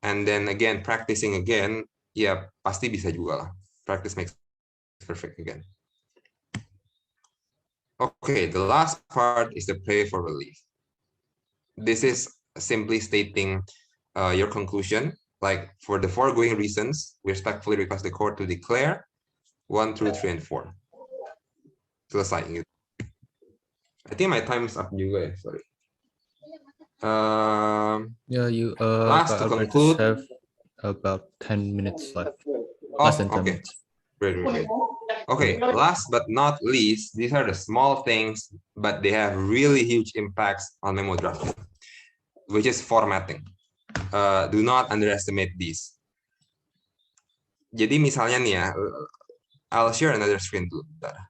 and then again practicing again, ya pasti bisa juga lah. Practice makes perfect again. Okay, the last part is the pray for relief. This is simply stating your conclusion, like for the foregoing reasons, we respectfully request the court to declare 1 through 3 and 4. Selesai gitu. I think my time is up juga ya, sorry. Last to conclude, have about 10 minutes left. Less than 10 minutes. Great. Okay, last but not least, these are the small things, but they have really huge impacts on memo drafting, which is formatting. Do not underestimate these. Jadi misalnya nih ya, I'll share another screen dulu. Bentar.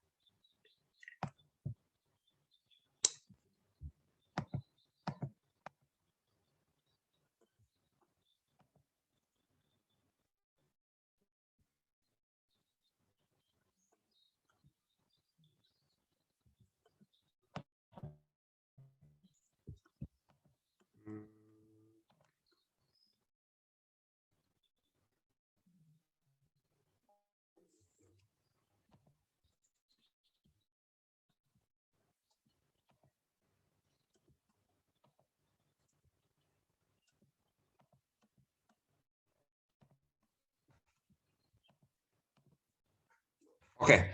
Okay,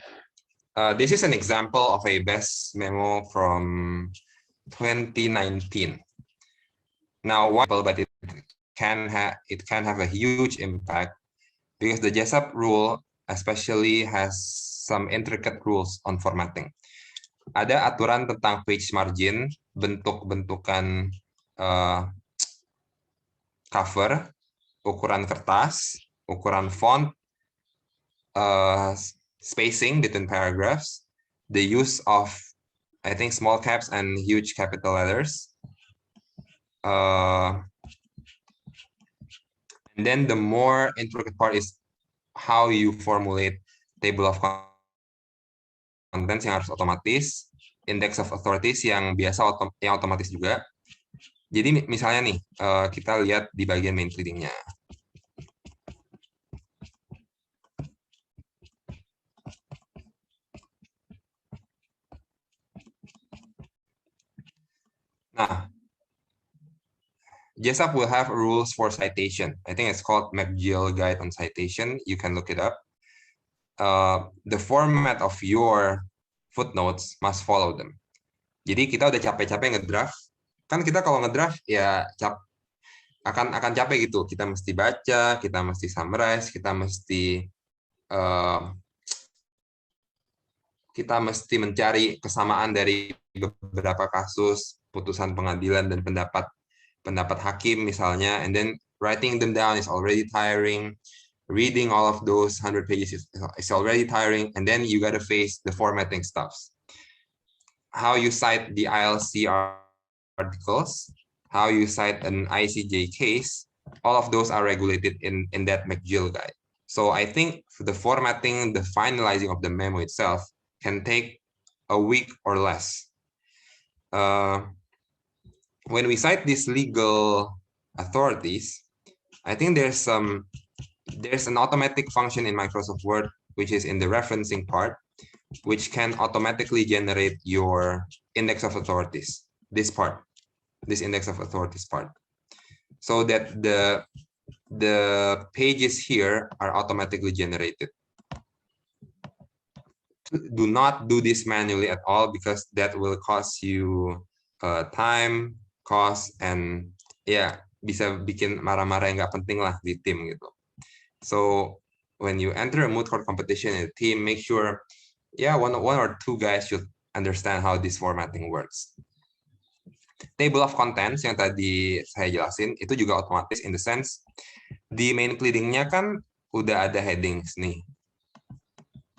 this is an example of a best memo from 2019. Now, but it can have a huge impact because the JESAP rule especially has some intricate rules on formatting. Ada aturan tentang page margin, bentuk-bentukan cover, ukuran kertas, ukuran font, spacing between paragraphs, the use of, I think, small caps and huge capital letters. And then the more intricate part is how you formulate table of contents yang harus otomatis, index of authorities yang biasa yang otomatis juga. Jadi misalnya nih, kita lihat di bagian main reading-nya. Nah, JESAP will have rules for citation. I think it's called McGill Guide on Citation. You can look it up. The format of your footnotes must follow them. Jadi kita udah capek-capek ngedraft. Kan kita kalau ngedraft ya akan capek gitu. Kita mesti baca, kita mesti summarize, kita mesti mencari kesamaan dari beberapa kasus, putusan pengadilan dan pendapat hakim misalnya, and then writing them down is already tiring. Reading all of those 100 pages is already tiring, and then you gotta face the formatting stuffs. How you cite the ILC articles, how you cite an ICJ case, all of those are regulated in that McGill guide. So I think the formatting, the finalizing of the memo itself can take a week or less. When we cite these legal authorities, I think there's an automatic function in Microsoft Word, which is in the referencing part, which can automatically generate your index of authorities, this part, this index of authorities part, so that the pages here are automatically generated. Do not do this manually at all, because that will cost you time, cost, and ya bisa bikin marah-marah yang nggak penting lah di tim gitu. So when you enter a moot court competition in a team, make sure one or two guys should understand how this formatting works. Table of contents yang tadi saya jelasin itu juga otomatis, in the sense di main pleading-nya kan udah ada headings nih.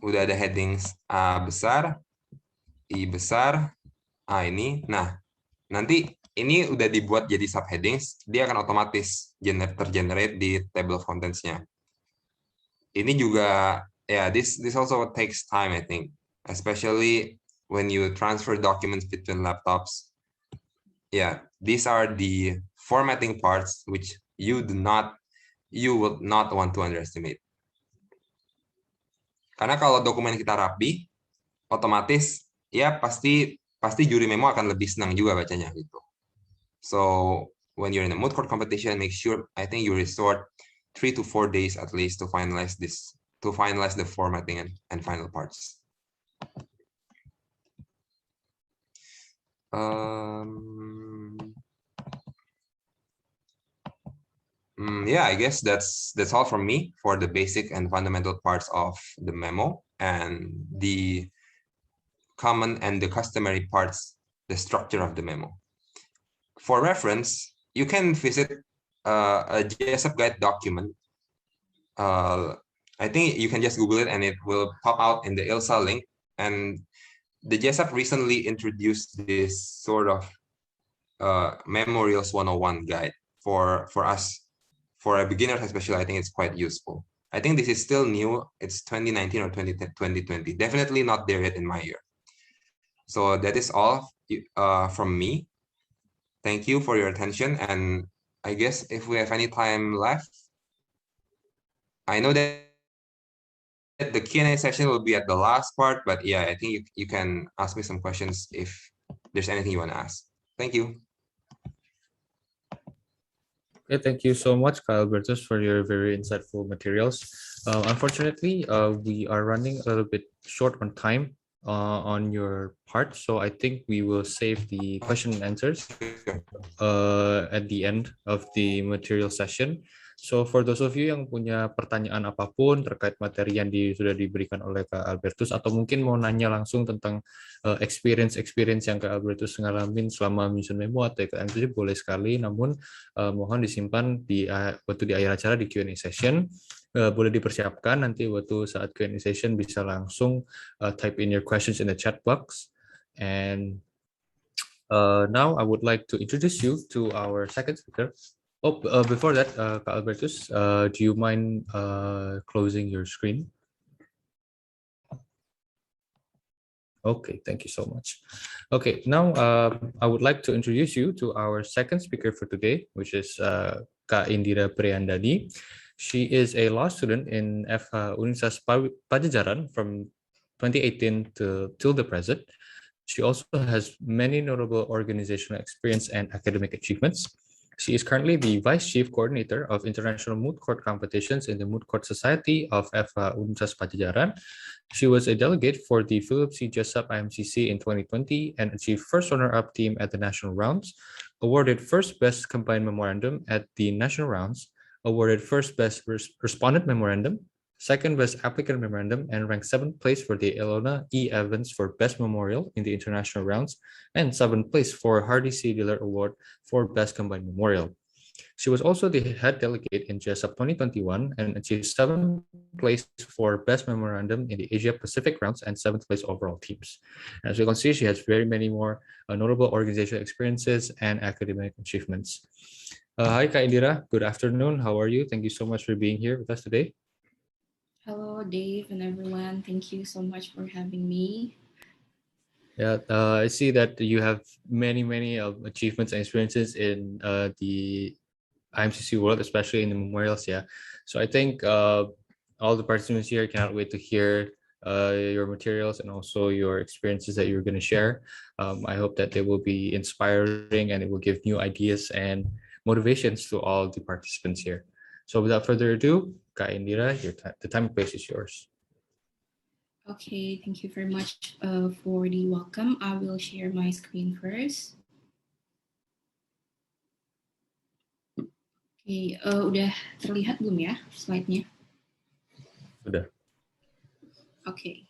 Udah ada headings A besar, I besar, A ini. Nah, nanti ini udah dibuat jadi subheadings, dia akan otomatis tergenerate di table of contents-nya. Ini juga, this also takes time, I think, especially when you transfer documents between laptops. These are the formatting parts which you will not want to underestimate. Karena kalau dokumen kita rapi, otomatis pasti juri memo akan lebih senang juga bacanya gitu. So when you're in a moot court competition, make sure, I think you resort 3 to 4 days at least to finalize the formatting and final parts. I guess that's all from me for the basic and fundamental parts of the memo, and the common and the customary parts, the structure of the memo. For reference, you can visit a JSAP guide document. I think you can just Google it and it will pop out in the ILSA link. And the JSAP recently introduced this sort of Memorials 101 guide for us. For a beginner especially, I think it's quite useful. I think this is still new. It's 2019 or 2020. Definitely not there yet in my year. So that is all from me. Thank you for your attention. And I guess if we have any time left, I know that the Q&A session will be at the last part, but I think you can ask me some questions if there's anything you want to ask. Thank you. Okay, thank you so much, Kak Albertus, for your very insightful materials. Unfortunately, we are running a little bit short on time on your part, so I think we will save the question and answers at the end of the material session. So for those of you yang punya pertanyaan apapun terkait materi yang sudah diberikan oleh Kak Albertus, atau mungkin mau nanya langsung tentang experience yang Kak Albertus ngalamin selama mission memo atau IKM, boleh sekali, namun mohon disimpan waktu di akhir acara di Q&A session. Boleh dipersiapkan nanti waktu saat Q&A session bisa langsung type in your questions in the chat box. And now I would like to introduce you to our second speaker. Before that, Kak Albertus, do you mind closing your screen? Okay, thank you so much. Okay, now I would like to introduce you to our second speaker for today, which is Kak Indira Priyandani. She is a law student in FH Universitas Padjadjaran from 2018 till the present. She also has many notable organizational experience and academic achievements. She is currently the Vice Chief Coordinator of International Moot Court Competitions in the Moot Court Society of FH Universitas Padjadjaran. She was a delegate for the Philip C. Jessup IMCC in 2020 and achieved first runner-up team at the national rounds, awarded first best combined memorandum at the national rounds, awarded first best respondent memorandum, second best applicant memorandum, and ranked 7th place for the Ilona E. Evans for best memorial in the international rounds, and 7th place for Hardy C. Diller Award for best combined memorial. She was also the head delegate in JSUP 2021 and achieved 7th place for best memorandum in the Asia Pacific rounds and 7th place overall teams. As you can see, she has very many more notable organizational experiences and academic achievements. Hi, Kak Indira. Good afternoon. How are you? Thank you so much for being here with us today. Hello, Dave and everyone. Thank you so much for having me. Yeah, I see that you have many achievements and experiences in the IMCC world, especially in the memorials. Yeah, so I think all the participants here cannot wait to hear your materials and also your experiences that you're going to share. I hope that they will be inspiring and it will give new ideas and motivations to all the participants here. So without further ado, Kak Indira, the time and place is yours. Okay, thank you very much for the welcome. I will share my screen first. Oke, udah terlihat belum ya slide-nya? Sudah. Okay.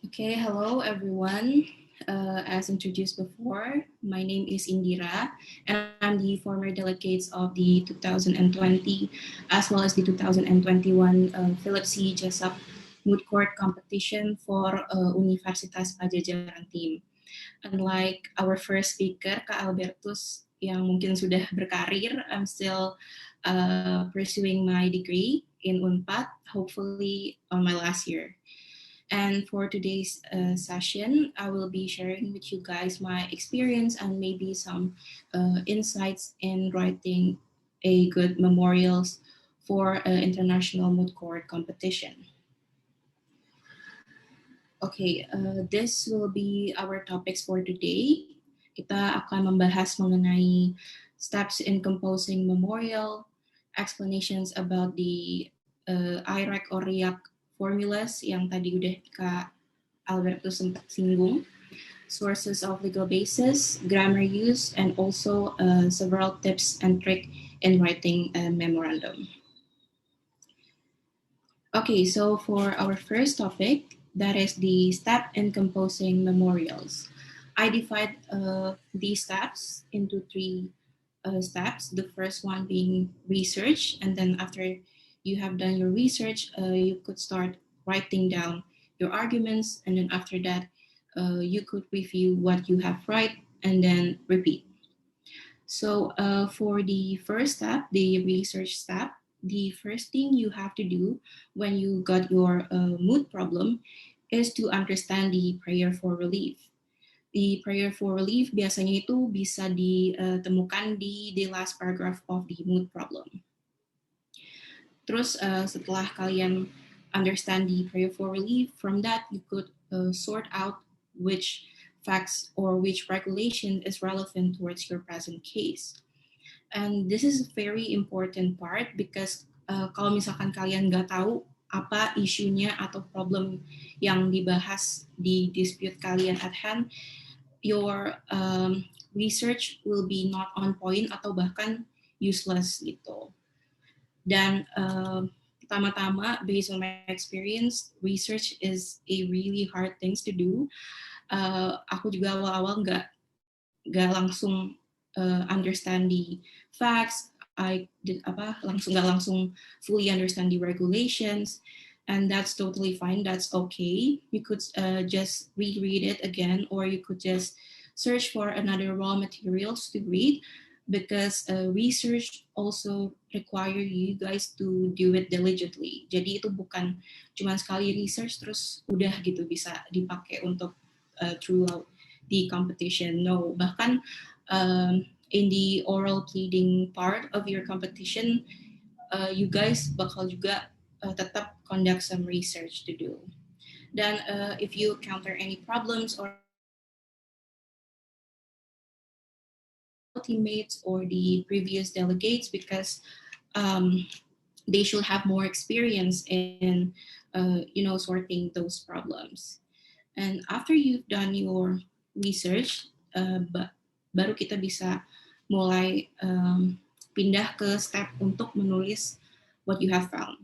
Okay, hello everyone. As introduced before, my name is Indira, and I'm the former delegates of the 2020 as well as the 2021 Philip C. Jessup Moot Court competition for Universitas Pajajaran team. Unlike our first speaker, Kak Albertus, yang mungkin sudah berkarir, I'm still pursuing my degree in UNPAD, hopefully on my last year. And for today's session, I will be sharing with you guys my experience and maybe some insights in writing a good memorials for international moot court competition. Okay, this will be our topics for today. Kita akan membahas mengenai steps in composing memorial, explanations about the IRAC or RIAC formulas yang tadi udah Kak Albertus sempat singgung, sources of legal basis, grammar use, and also several tips and tricks in writing a memorandum. Okay, so for our first topic, that is the step in composing memorials. I divide these steps into three steps. The first one being research, and then after you have done your research, you could start writing down your arguments, and then after that, you could review what you have write and then repeat. So for the first step, the research step, the first thing you have to do when you got your mood problem is to understand the prayer for relief. The prayer for relief biasanya itu bisa ditemukan di the last paragraph of the mood problem. Terus setelah kalian understand the prayer for relief, from that you could sort out which facts or which regulation is relevant towards your present case. And this is a very important part because kalau misalkan kalian nggak tahu apa isunya atau problem yang dibahas di dispute kalian at hand, your research will be not on point atau bahkan useless gitu. Dan pertama-tama, based on my experience, research is a really hard things to do. Aku juga awal-awal nggak langsung understand the facts. I nggak langsung fully understand the regulations, and that's totally fine. That's okay. You could just reread it again, or you could just search for another raw materials to read. Because research also require you guys to do it diligently. Jadi itu bukan cuma sekali research terus udah gitu bisa dipakai untuk throughout the competition. No, bahkan in the oral pleading part of your competition, you guys bakal juga tetap conduct some research to do. Dan if you encounter any problems or teammates or the previous delegates, because they should have more experience in sorting those problems. And after you've done your research, baru kita bisa mulai pindah ke step untuk menulis what you have found.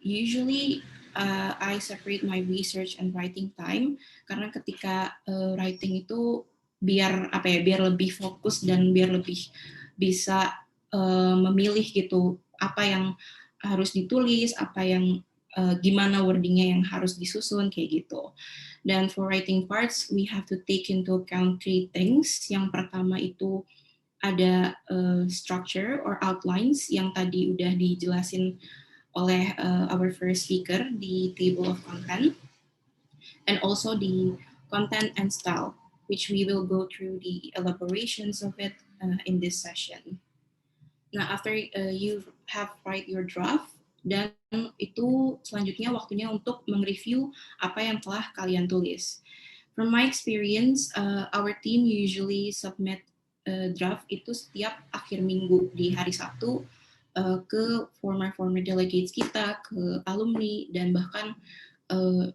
Usually I separate my research and writing time, karena ketika writing itu biar lebih fokus dan biar lebih bisa memilih gitu apa yang harus ditulis, apa yang gimana wordingnya yang harus disusun kayak gitu. Dan for writing parts, we have to take into account three things. Yang pertama itu ada structure or outlines yang tadi udah dijelasin oleh our first speaker di table of content, and also the content and style, which we will go through the elaborations of it in this session. Now, after you have write your draft, Dan itu selanjutnya waktunya untuk mereview apa yang telah kalian tulis. From my experience, our team usually submit draft itu setiap akhir minggu di hari Sabtu ke former delegates kita, ke alumni, dan bahkan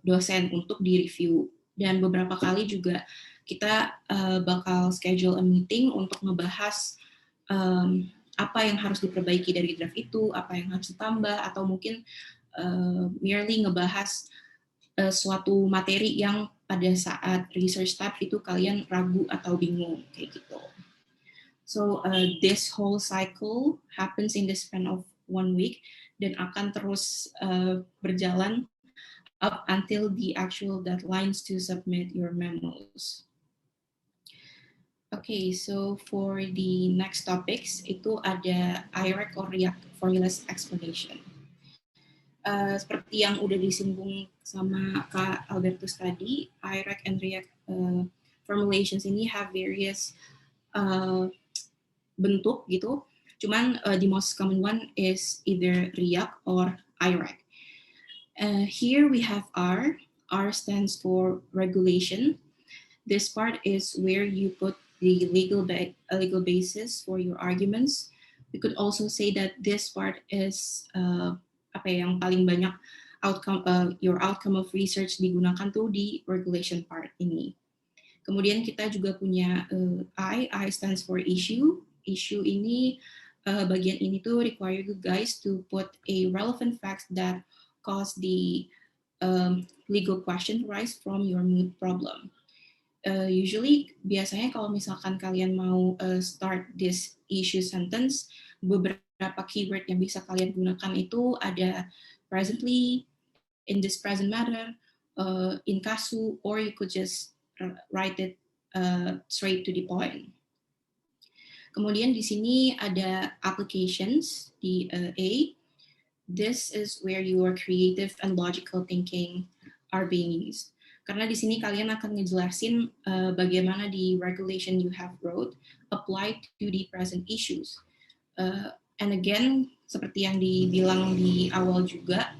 dosen untuk di-review. Dan beberapa kali juga kita bakal schedule a meeting untuk ngebahas apa yang harus diperbaiki dari draft itu, apa yang harus ditambah, atau mungkin merely ngebahas suatu materi yang pada saat research tab itu kalian ragu atau bingung, kayak gitu. So this whole cycle happens in the span of 1 week dan akan terus berjalan up until the actual deadlines to submit your memos. Okay, so for the next topics, itu ada IREC or REACT formulas explanation. Seperti yang udah disinggung sama Kak Albertus tadi, IREC and REACT formulations ini have various bentuk gitu. Cuman the most common one is either REACT or IREC. Here we have R. R stands for regulation. This part is where you put the legal basis for your arguments. We could also say that this part is apa yang paling banyak your outcome of research digunakan tuh di regulation part ini. Kemudian kita juga punya I stands for issue. Issue ini bagian ini tuh require you guys to put a relevant facts that cause the legal question rise from your mood problem. Usually biasanya kalau misalkan kalian mau start this issue sentence, beberapa keyword yang bisa kalian gunakan itu ada presently, in this present matter, in casu, or you could just write it straight to the point. Kemudian di sini ada applications di A. This is where your creative and logical thinking are being used. Karena di sini kalian akan ngejelasin bagaimana di regulation you have wrote applied to the present issues. And again, seperti yang dibilang di awal juga,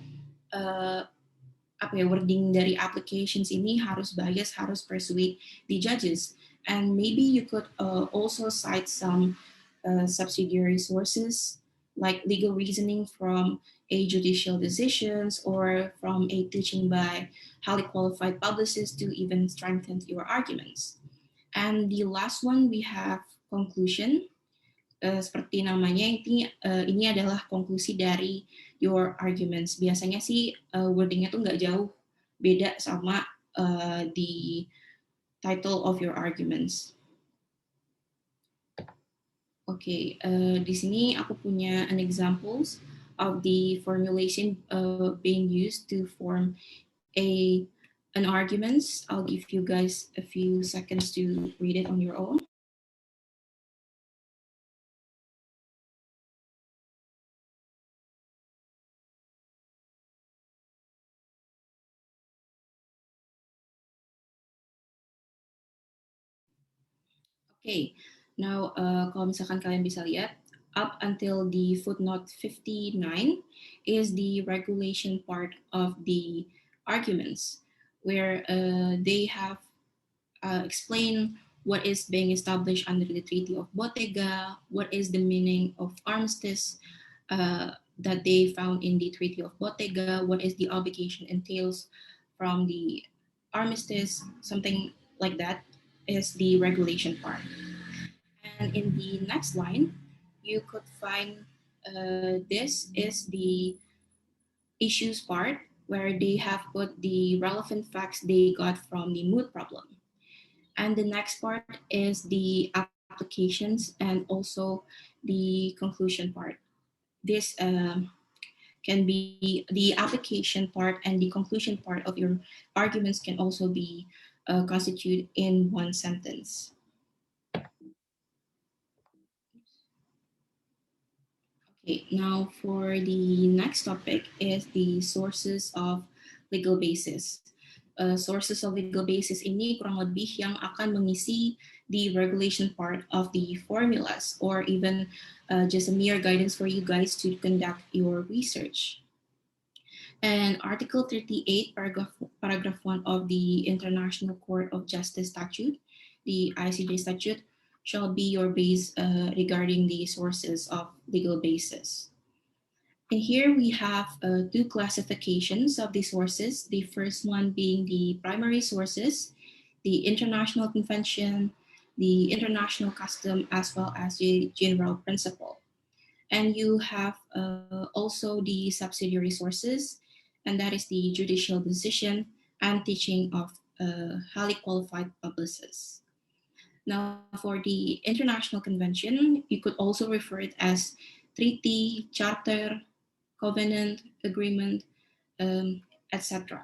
wording dari applications ini harus bias, harus persuade the judges. And maybe you could also cite some subsidiary sources like legal reasoning from a judicial decisions or from a teaching by highly qualified publicists to even strengthen your arguments. And the last one we have conclusion. Seperti namanya ini adalah konklusi dari your arguments. Biasanya sih wordingnya tuh nggak jauh beda sama the title of your arguments. Oke, di sini aku punya an examples of the formulation being used to form an arguments. I'll give you guys a few seconds to read it on your own. Okay, now kalau misalkan kalian bisa lihat, up until the footnote 59 is the regulation part of the arguments, where they have explained what is being established under the Treaty of Bottega, what is the meaning of armistice that they found in the Treaty of Bottega, what is the obligation entails from the armistice, something like that is the regulation part. And in the next line, you could find this is the issues part, where they have put the relevant facts they got from the mood problem. And the next part is the applications and also the conclusion part. This can be the application part and the conclusion part of your arguments can also be constituted in one sentence. Okay, now for the next topic is the sources of legal basis. Sources of legal basis ini kurang lebih yang akan mengisi the regulation part of the formulas or even just a mere guidance for you guys to conduct your research. And Article 38, paragraph 1 of the International Court of Justice Statute, the ICJ statute, shall be your base regarding the sources of legal basis. And here we have two classifications of the sources. The first one being the primary sources, the international convention, the international custom, as well as the general principle. And you have also the subsidiary sources, and that is the judicial decision and teaching of highly qualified publicists. Now, for the international convention, you could also refer it as treaty, charter, covenant, agreement, etc.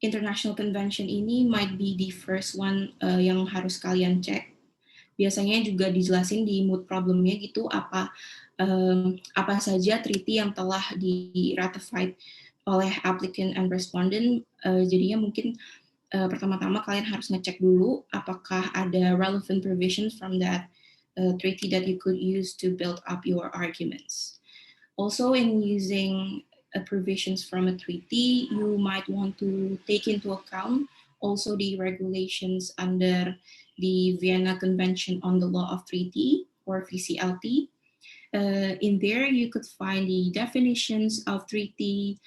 International convention ini might be the first one yang harus kalian cek. Biasanya juga dijelasin di mood problemnya gitu apa saja treaty yang telah di-ratified oleh applicant and respondent. Jadinya mungkin pertama-tama kalian harus ngecek dulu apakah ada relevant provisions from that treaty that you could use to build up your arguments. Also, in using provisions from a treaty, you might want to take into account also the regulations under the Vienna Convention on the Law of Treaty, or VCLT. In there, you could find the definitions of treaty,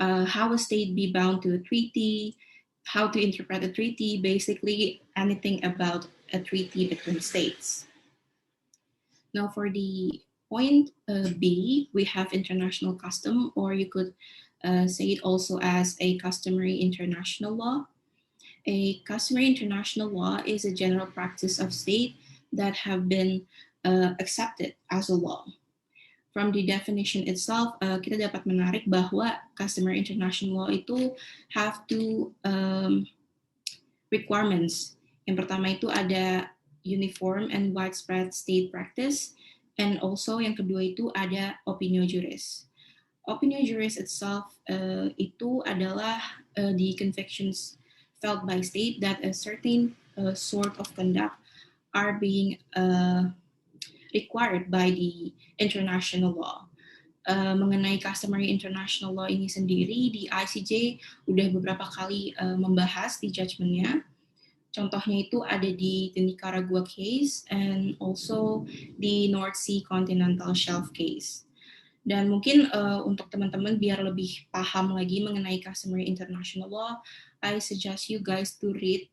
how a state be bound to a treaty, how to interpret a treaty, basically anything about a treaty between states. Now for the point B, we have international custom, or you could say it also as a customary international law. A customary international law is a general practice of state that have been accepted as a law. From the definition itself, kita dapat menarik bahwa customary international law itu have two requirements. Yang pertama itu ada uniform and widespread state practice, and also yang kedua itu ada opinio juris. Opinio juris itself itu adalah the convictions felt by state that a certain sort of conduct are being required by the international law. Mengenai customary international law ini sendiri, di ICJ udah beberapa kali membahas di judgment-nya. Contohnya itu ada di the Nicaragua case and also the North Sea Continental Shelf case. Dan mungkin untuk teman-teman biar lebih paham lagi mengenai customary international law, I suggest you guys to read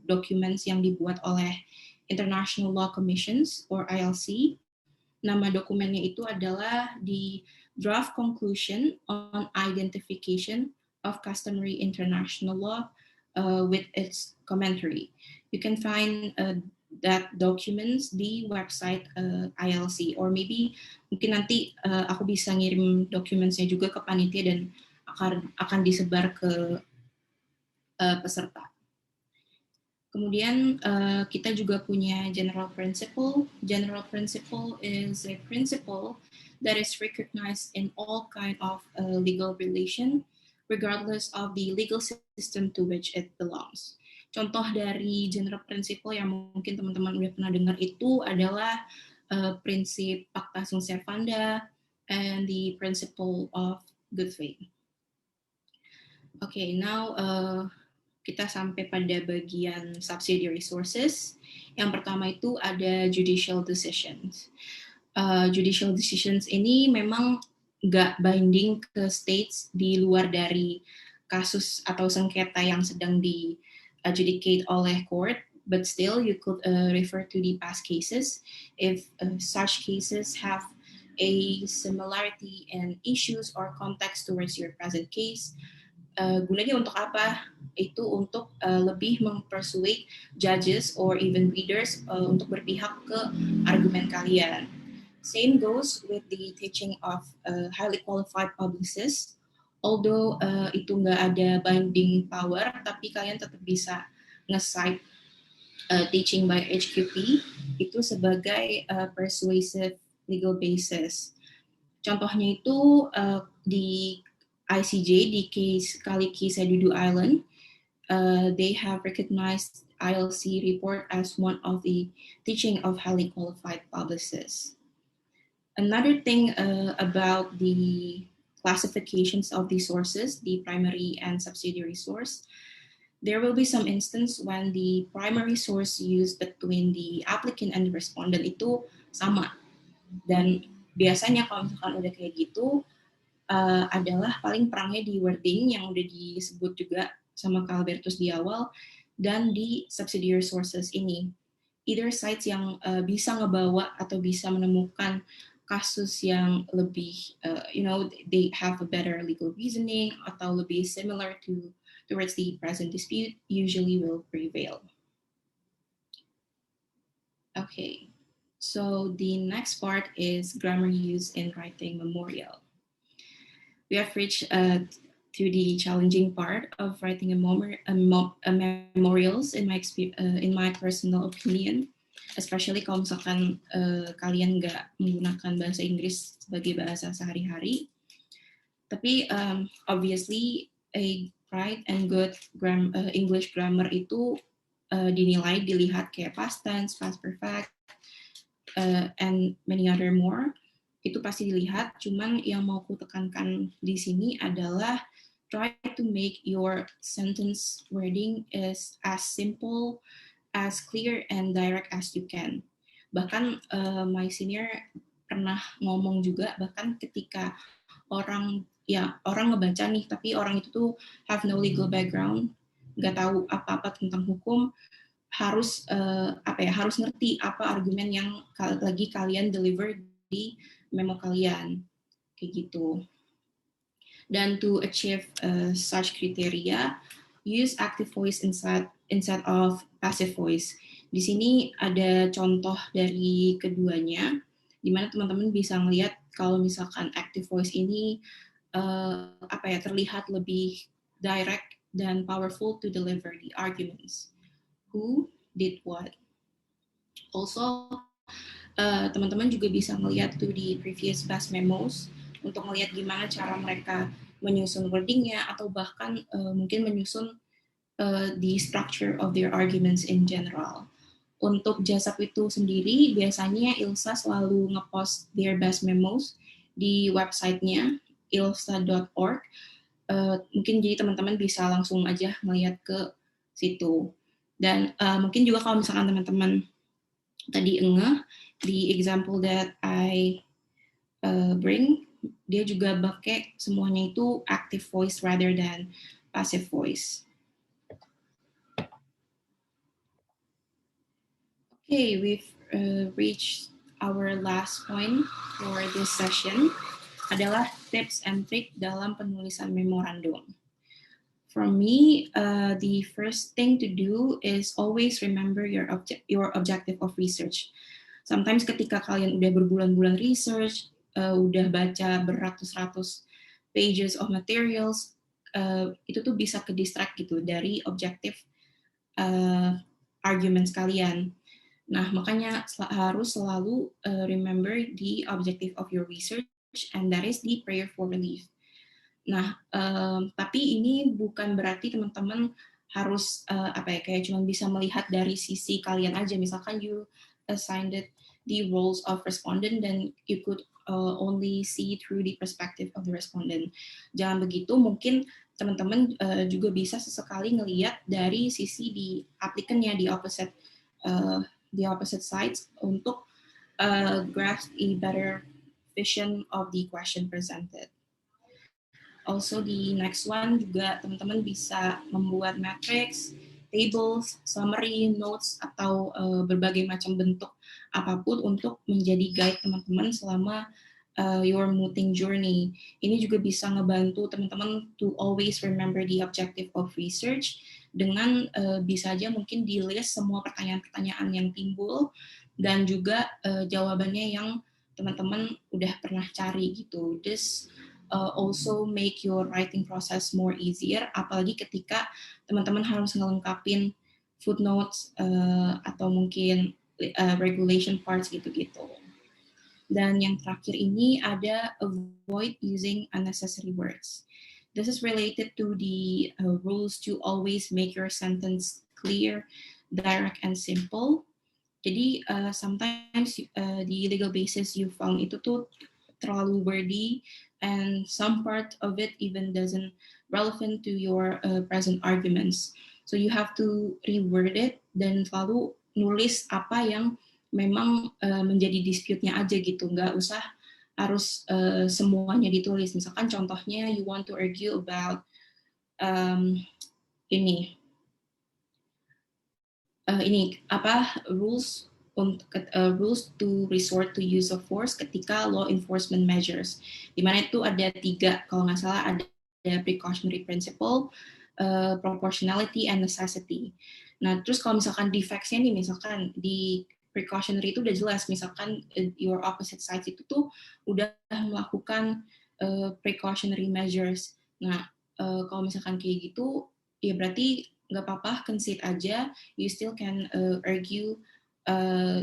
documents yang dibuat oleh International Law Commissions or ILC. Nama dokumennya itu adalah the Draft Conclusion on Identification of Customary International Law with its commentary. You can find that documents di website ILC, or maybe mungkin nanti aku bisa ngirim dokumennya juga ke panitia dan akan disebar ke peserta. Kemudian kita juga punya general principle. General principle is a principle that is recognized in all kind of legal relation, regardless of the legal system to which it belongs. Contoh dari general principle yang mungkin teman-teman udah pernah dengar itu adalah prinsip pacta sunt servanda and the principle of good faith. Okay, now kita sampai pada bagian subsidiary sources. Yang pertama itu ada judicial decisions. Judicial decisions ini memang nggak binding ke states di luar dari kasus atau sengketa yang sedang di-adjudicate oleh court, but still you could refer to the past cases if such cases have a similarity in issues or context towards your present case. Gunanya untuk apa? Itu untuk lebih mempersuade judges or even readers untuk berpihak ke argumen kalian. Same goes with the teaching of highly qualified publicists. Although itu nggak ada binding power, tapi kalian tetap bisa nge-cite teaching by HQP itu sebagai persuasive legal basis. Contohnya itu di ICJ, di case Kali Kisah Dudu Island, they have recognized ILC report as one of the teaching of highly qualified publicists. Another thing about the classifications of the sources, the primary and subsidiary source. There will be some instance when the primary source used between the applicant and the respondent itu sama. Dan biasanya kalau misalkan udah kayak gitu, adalah paling perangnya di wording yang udah disebut juga sama Kak Albertus di awal, dan di subsidiary sources ini. Either sites yang bisa ngebawa atau bisa menemukan kasus yang lebih, they have a better legal reasoning atau lebih similar towards the present dispute usually will prevail. Okay, so the next part is grammar use in writing memorial. We have reached to the challenging part of writing memorials in my personal opinion, especially kalau misalkan kalian nggak menggunakan bahasa Inggris sebagai bahasa sehari-hari. Tapi obviously a right and good English grammar itu dilihat kayak past tense, past perfect, and many other more. Itu pasti dilihat, cuman yang mau ku tekankan di sini adalah try to make your sentence wording is as simple, as clear and direct as you can. Bahkan my senior pernah ngomong juga, bahkan ketika orang ngebaca nih, tapi orang itu tuh have no legal background, nggak tahu apa-apa tentang hukum, harus harus ngerti apa argumen yang lagi kalian deliver di memo kalian, kayak gitu. Dan to achieve such criteria, use active voice instead of passive voice. Di sini ada contoh dari keduanya, di mana teman-teman bisa melihat kalau misalkan active voice ini terlihat lebih direct dan powerful to deliver the arguments. Who did what? Also, teman-teman juga bisa melihat tuh di previous past memos untuk melihat gimana cara mereka menyusun wordingnya atau bahkan mungkin menyusun the structure of their arguments in general. Untuk JASAP itu sendiri, biasanya ILSA selalu ngepost their best memos di websitenya ilsa.org. Mungkin jadi teman-teman bisa langsung aja melihat ke situ. Dan mungkin juga kalau misalkan teman-teman tadi the example that I bring, dia juga pakai semuanya itu active voice rather than passive voice. Okay, we've reached our last point for this session, adalah tips and trick dalam penulisan memorandum. For me, the first thing to do is always remember your objective of research. Sometimes ketika kalian udah berbulan-bulan research, udah baca beratus-ratus pages of materials, itu tuh bisa ke distract gitu dari objektif arguments kalian. Nah, makanya harus selalu remember the objective of your research, and that is the prayer for relief. Nah, tapi ini bukan berarti teman-teman harus kayak cuma bisa melihat dari sisi kalian aja. Misalkan you assigned it the roles of respondent, then you could only see through the perspective of the respondent. Jangan begitu, mungkin teman-teman juga bisa sesekali ngelihat dari sisi di applicant-nya, the opposite sides, untuk grasp a better vision of the question presented. Also, the next one juga teman-teman bisa membuat matrix, tables, summary, notes, atau berbagai macam bentuk apapun untuk menjadi guide teman-teman selama your mooting journey. Ini juga bisa ngebantu teman-teman to always remember the objective of research dengan bisa aja mungkin di list semua pertanyaan-pertanyaan yang timbul dan juga jawabannya yang teman-teman udah pernah cari gitu. This also make your writing process more easier, apalagi ketika teman-teman harus ngelengkapin footnotes atau mungkin regulation parts gitu-gitu. Dan yang terakhir ini ada avoid using unnecessary words. This is related to the rules to always make your sentence clear, direct, and simple. Jadi sometimes the legal basis you found itu tuh terlalu wordy, and some part of it even doesn't relevant to your present arguments. So you have to reword it dan selalu nulis apa yang memang menjadi dispute-nya aja gitu, nggak usah harus semuanya ditulis. Misalkan contohnya you want to argue about ini apa rules rules to resort to use of force ketika law enforcement measures, di mana itu ada 3 kalau nggak salah, ada precautionary principle, proportionality, and necessity. Nah terus kalau misalkan di facts-nya nih, misalkan di precautionary itu udah jelas, misalkan your opposite sides itu tuh udah melakukan precautionary measures. Nah kalau misalkan kayak gitu ya berarti nggak apa-apa, concede aja, you still can argue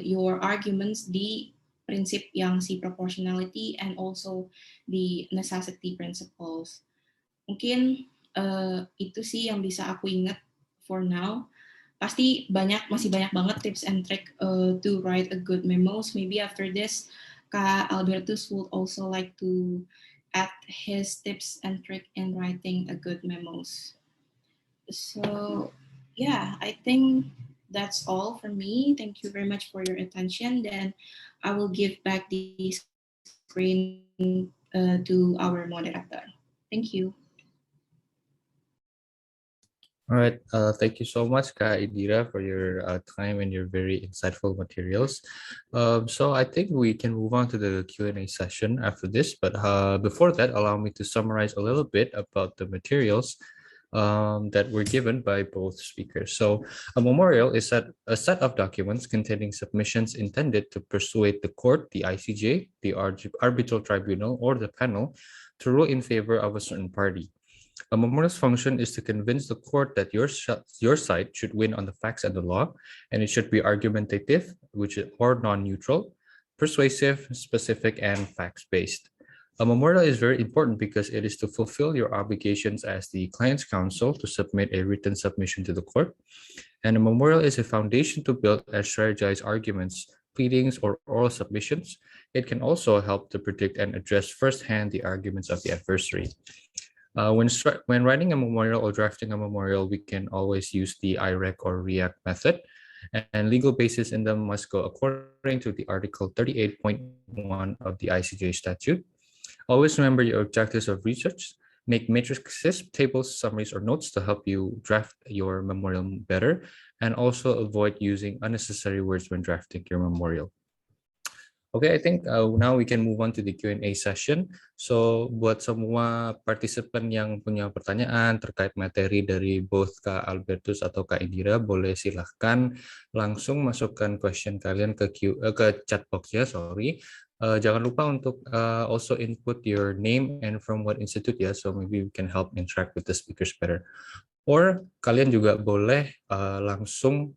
your arguments di prinsip yang si proportionality and also the necessity principles. Mungkin itu sih yang bisa aku ingat for now. Pasti masih banyak banget tips and trick to write a good memos. Maybe after this, Kak Albertus would also like to add his tips and trick in writing a good memos. So yeah, I think that's all from me. Thank you very much for your attention. Then I will give back the screen to our moderator. Thank you. All right, thank you so much, Kak Indira, for your time and your very insightful materials. So I think we can move on to the Q&A session after this, but before that, allow me to summarize a little bit about the materials that were given by both speakers. So a memorial is a set of documents containing submissions intended to persuade the court, the ICJ, the arbitral tribunal, or the panel to rule in favor of a certain party. A memorial's function is to convince the court that your side should win on the facts and the law, and it should be argumentative, or non-neutral, persuasive, specific, and facts-based. A memorial is very important because it is to fulfill your obligations as the client's counsel to submit a written submission to the court. And a memorial is a foundation to build and strategize arguments, pleadings, or oral submissions. It can also help to predict and address firsthand the arguments of the adversary. When writing a memorial or drafting a memorial, we can always use the IREC or REAC method, and legal basis in them must go according to the Article 38.1 of the ICJ statute. Always remember your objectives of research. Make matrices, tables, summaries, or notes to help you draft your memorial better, and also avoid using unnecessary words when drafting your memorial. Okay, I think now we can move on to the Q&A session. So buat semua partisipan yang punya pertanyaan terkait materi dari both Kak Albertus atau Kak Indira, boleh silahkan langsung masukkan question kalian ke chat box-nya, sorry. Jangan lupa untuk also input your name and from what institute ya, so maybe we can help interact with the speakers better. Or kalian juga boleh langsung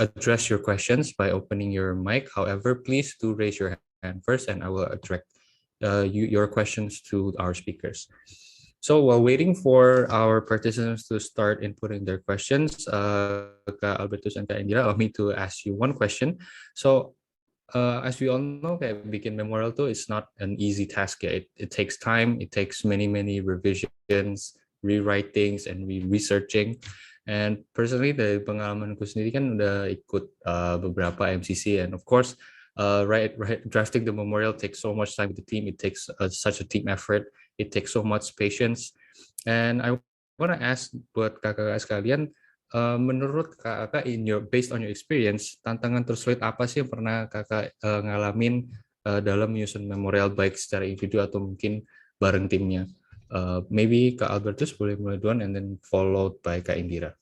address your questions by opening your mic. However, please do raise your hand first and I will direct your questions to our speakers. So while waiting for our participants to start inputting their questions, Kak Albertus and Kak Indira, allow me to ask you one question. So as we all know, bikin memorial tuh is not an easy task. Yeah, it takes time. It takes many revisions, rewritings, and researching. And personally, dari pengalamanku sendiri kan udah ikut beberapa MCC, and of course, drafting the memorial takes so much time with the team. It takes such a team effort. It takes so much patience. And I want to ask buat kakak sekalian, menurut kakak based on your experience, tantangan tersulit apa sih yang pernah kakak ngalamin dalam menyusun memorial, baik secara individu atau mungkin bareng timnya? Maybe Kak Albertus boleh mulai duluan and then followed by Kak Indira.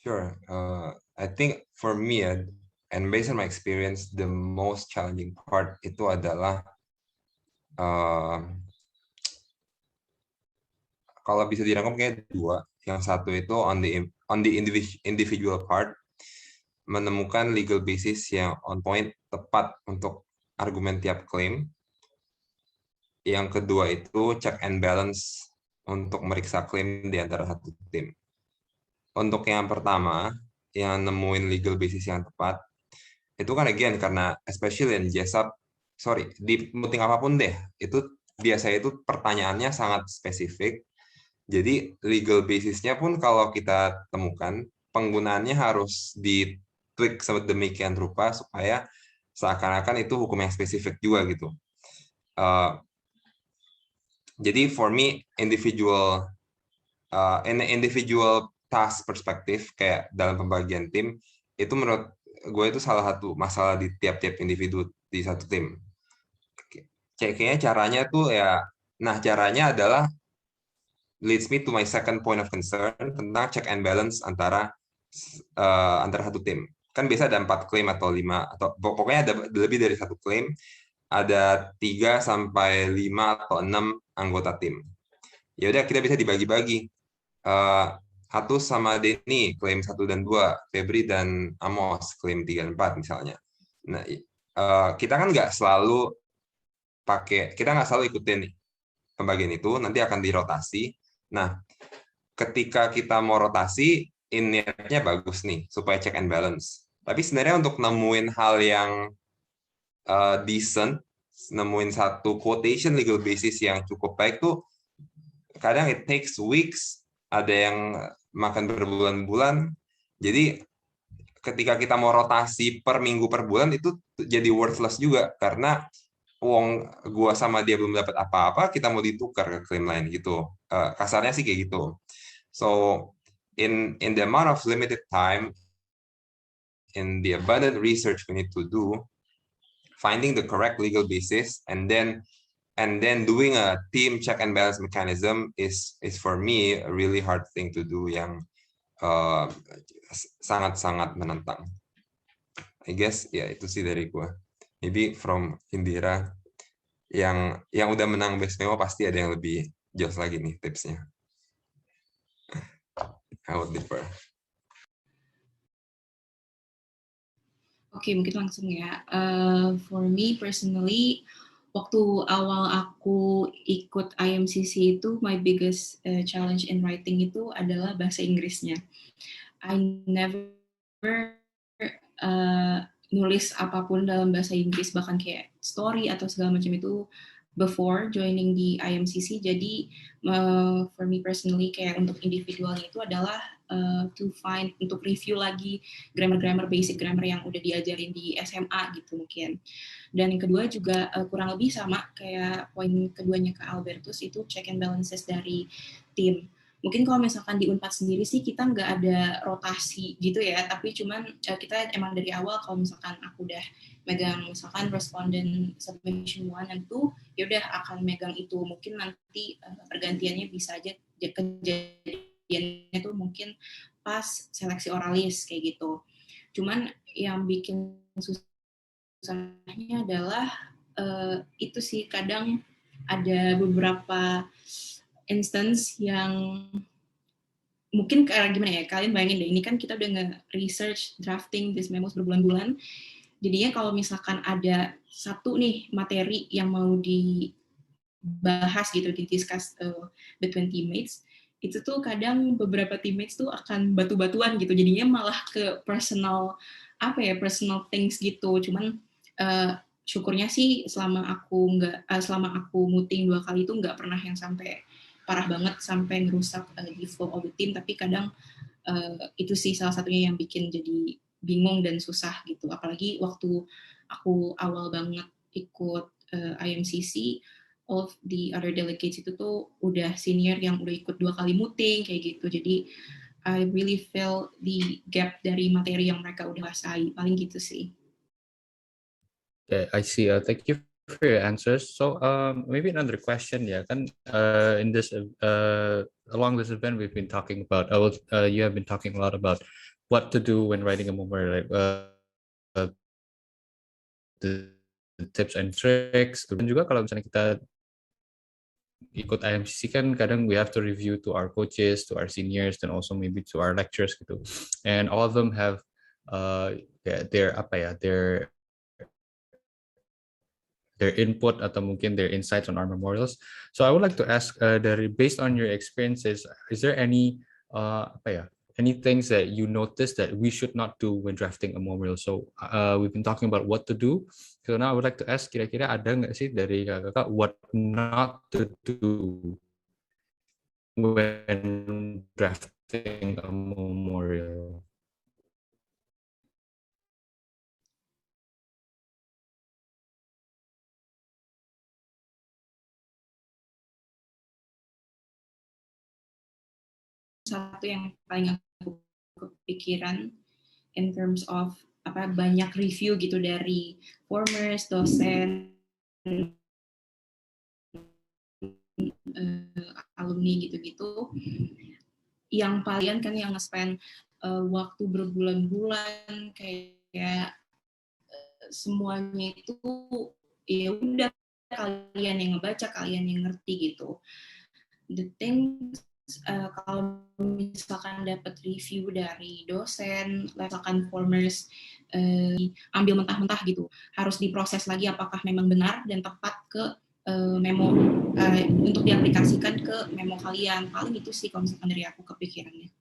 Sure. I think for me, and based on my experience, the most challenging part itu adalah kalau bisa dirangkum kayak dua. Yang satu itu on the individual part, menemukan legal basis yang on point, tepat untuk argumen tiap klaim. Yang kedua itu check and balance untuk meriksa klaim di antara satu tim. Untuk yang pertama, yang nemuin legal basis yang tepat, itu kan again karena especially in JESAP, di meeting apapun deh, itu biasanya itu pertanyaannya sangat spesifik. Jadi legal basisnya pun kalau kita temukan, penggunaannya harus di-tweak sedemikian rupa supaya seakan-akan itu hukum yang spesifik juga gitu. Jadi for me, individual task perspektif kayak dalam pembagian tim, itu menurut gue itu salah satu masalah di tiap-tiap individu di satu tim. Kayaknya caranya tuh ya, caranya adalah leads me to my second point of concern tentang check and balance antara satu tim. Kan biasa ada 4 klaim atau 5 atau pokoknya ada lebih dari 1 klaim, ada 3 sampai 5 atau 6 anggota tim. Ya udah kita bisa dibagi-bagi. Hatus sama Denny klaim 1 dan 2, Febri dan Amos klaim 3 dan 4 misalnya. Nah, kita kan nggak selalu ikutin pembagian itu, nanti akan dirotasi. Nah, ketika kita mau rotasi, niatnya bagus nih, supaya check and balance. Tapi sebenarnya untuk nemuin hal yang decent, nemuin satu quotation legal basis yang cukup baik tuh, kadang it takes weeks, ada yang makan berbulan-bulan. Jadi, ketika kita mau rotasi per minggu per bulan, itu jadi worthless juga, karena uang gua sama dia belum dapat apa-apa, kita mau ditukar ke klaim lain gitu. Kasarnya sih kayak gitu. So in the amount of limited time, in the abundant research we need to do, finding the correct legal basis and then doing a team check and balance mechanism is for me a really hard thing to do, yang sangat-sangat menantang. I guess ya itu sih dari gua. Maybe from Indira yang udah menang best memo pasti ada yang lebih jelas lagi nih tipsnya. I would differ. Oke, mungkin langsung ya. For me personally, waktu awal aku ikut IMCC itu, my biggest challenge in writing itu adalah bahasa Inggrisnya. I never nulis apapun dalam bahasa Inggris, bahkan kayak story atau segala macam itu before joining di IMCC. Jadi for me personally, kayak untuk individualnya itu adalah untuk review lagi basic grammar yang udah diajarin di SMA gitu mungkin. Dan yang kedua juga kurang lebih sama kayak poin keduanya ke Albertus, itu check and balances dari tim. Mungkin kalau misalkan di Unpad sendiri sih kita nggak ada rotasi gitu ya, tapi cuman kita emang dari awal kalau misalkan aku udah megang misalkan respondent submission 1 and 2, ya udah akan megang itu. Mungkin nanti pergantiannya bisa aja kejadiannya tuh mungkin pas seleksi oralis kayak gitu. Cuman yang bikin susahnya adalah itu sih, kadang ada beberapa instance yang mungkin kayak gimana ya, kalian bayangin deh, ini kan kita udah nge-research drafting this memos berbulan-bulan, jadinya kalau misalkan ada satu nih materi yang mau dibahas gitu, di-discuss between teammates, itu tuh kadang beberapa teammates tuh akan batu-batuan gitu, jadinya malah ke personal things gitu. Cuman syukurnya sih selama aku muting 2 kali itu nggak pernah yang sampai parah banget sampai ngerusak di flow of the team, tapi kadang itu sih salah satunya yang bikin jadi bingung dan susah gitu. Apalagi waktu aku awal banget ikut IMCC, all of the other delegates itu tuh udah senior yang udah ikut 2 kali muting kayak gitu. Jadi I really feel the gap dari materi yang mereka udah kuasai. Paling gitu sih. Okay, I see. Thank you for your answers. So maybe another question, yeah. Kan in this along this event we've been talking about. You have been talking a lot about what to do when writing a memoir, like the tips and tricks. Dan juga kalau misalnya kita ikut IMCC kan kadang we have to review to our coaches, to our seniors, and also maybe to our lecturers gitu. And all of them have their input atau mungkin their insights on our memorials. So I would like to ask, based on your experiences, is there any any things that you notice that we should not do when drafting a memorial. So we've been talking about what to do. So now I would like to ask, kira-kira ada nggak sih dari kakak what not to do when drafting a memorial? Satu yang paling aku kepikiran in terms of banyak review gitu dari formers, dosen, alumni gitu-gitu, yang paling kan yang nge-spend waktu berbulan-bulan kayak semuanya itu ya udah kalian yang ngebaca, kalian yang ngerti gitu. The thing kalau misalkan dapat review dari dosen, misalkan formers ambil mentah-mentah gitu, harus diproses lagi apakah memang benar dan tepat ke memo untuk diaplikasikan ke memo kalian. Paling itu sih kalau misalkan dari aku kepikirannya.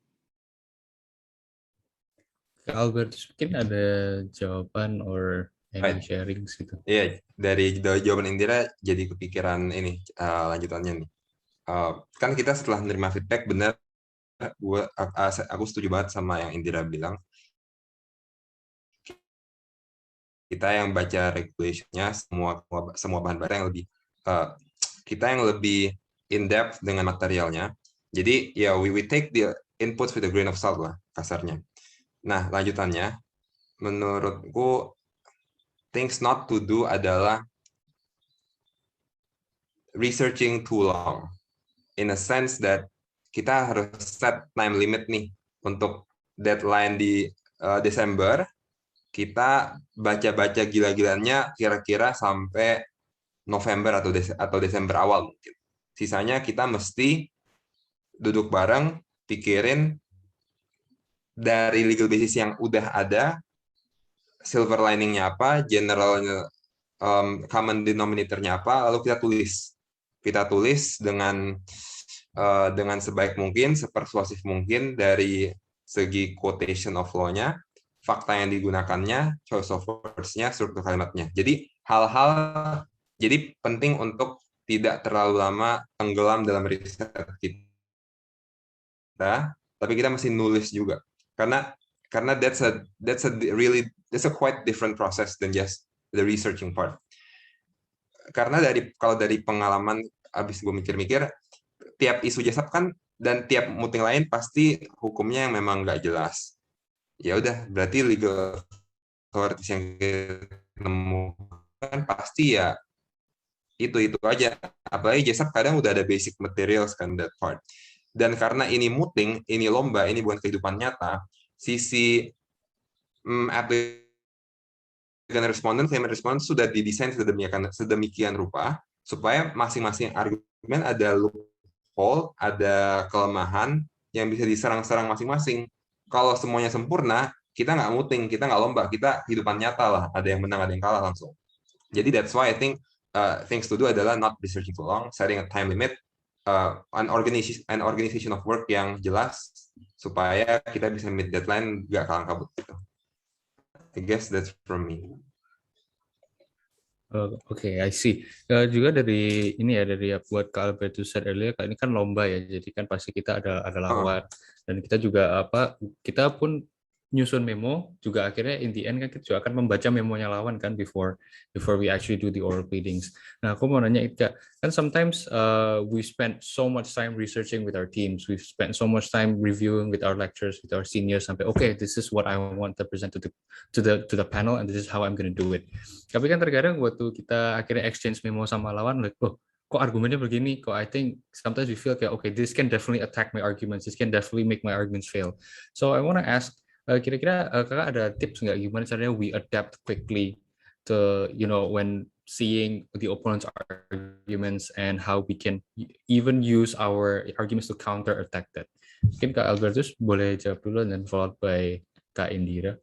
Albert, mungkin ada jawaban or any sharing gitu? Iya, dari jawaban Indira jadi kepikiran ini lanjutannya nih. Kan kita setelah menerima feedback, benar, aku setuju banget sama yang Indira bilang. Kita yang baca regulation-nya, semua bahan bakar yang lebih, kita yang lebih in-depth dengan materialnya. Jadi ya we take the inputs with a grain of salt lah, kasarnya. Nah, lanjutannya, menurutku things not to do adalah researching too long. In a sense that kita harus set time limit nih untuk deadline di Desember, kita baca-baca gila-gilaannya kira-kira sampai November atau Desember awal mungkin. Sisanya kita mesti duduk bareng, pikirin dari legal basis yang udah ada, silver lining-nya apa, generalnya, common denominator-nya apa, lalu kita tulis. Kita tulis dengan sebaik mungkin, sepersuasif mungkin dari segi quotation of law-nya, fakta yang digunakannya, choice of words-nya, struktur kalimatnya. Jadi jadi penting untuk tidak terlalu lama tenggelam dalam riset kita, tapi kita mesti nulis juga. Karena that's a quite different process than just the researching part. Karena kalau dari pengalaman abis gue mikir-mikir, tiap isu jasab kan dan tiap muting lain pasti hukumnya yang memang nggak jelas. Ya udah, berarti legal authorities yang ditemukan pasti ya itu aja. Apalagi jasab kadang udah ada basic materials kan that part. Dan karena ini muting, ini lomba, ini bukan kehidupan nyata, sisi applicant responden, claimant responden sudah didesain sedemikian rupa supaya masing-masing argumen ada loophole, ada kelemahan yang bisa diserang-serang masing-masing. Kalau semuanya sempurna, kita nggak muting, kita nggak lomba, kita hidupan nyata lah, ada yang menang, ada yang kalah langsung. Jadi that's why I think things to do adalah not researching too long, setting a time limit, an organization of work yang jelas supaya kita bisa meet deadline, nggak kalang kabut gitu. I guess that's from me. Oke, I see. Juga dari ini ya, dari buat Kak Albertus said earlier, ini kan lomba ya, jadi kan pasti kita ada lawan, dan kita juga kita pun nyusun memo juga akhirnya in the end kan kita juga akan membaca memonya lawan kan before we actually do the oral pleadings. Nah, aku mau nanya Ika, kan sometimes we spend so much time researching with our teams, we've spent so much time reviewing with our lecturers, with our seniors sampai okay, this is what I want to present to the panel and this is how I'm going to do it. Tapi kan terkadang waktu kita akhirnya exchange memo sama lawan, like kok argumennya begini, kok I think sometimes we feel kayak okay, this can definitely attack my arguments, this can definitely make my arguments fail. So I want to ask, kira-kira kakak ada tips nggak gimana caranya we adapt quickly to when seeing the opponent's arguments and how we can even use our arguments to counter attack that. Mungkin Kak Albertus boleh jawab dulu dan followed by Kak Indira.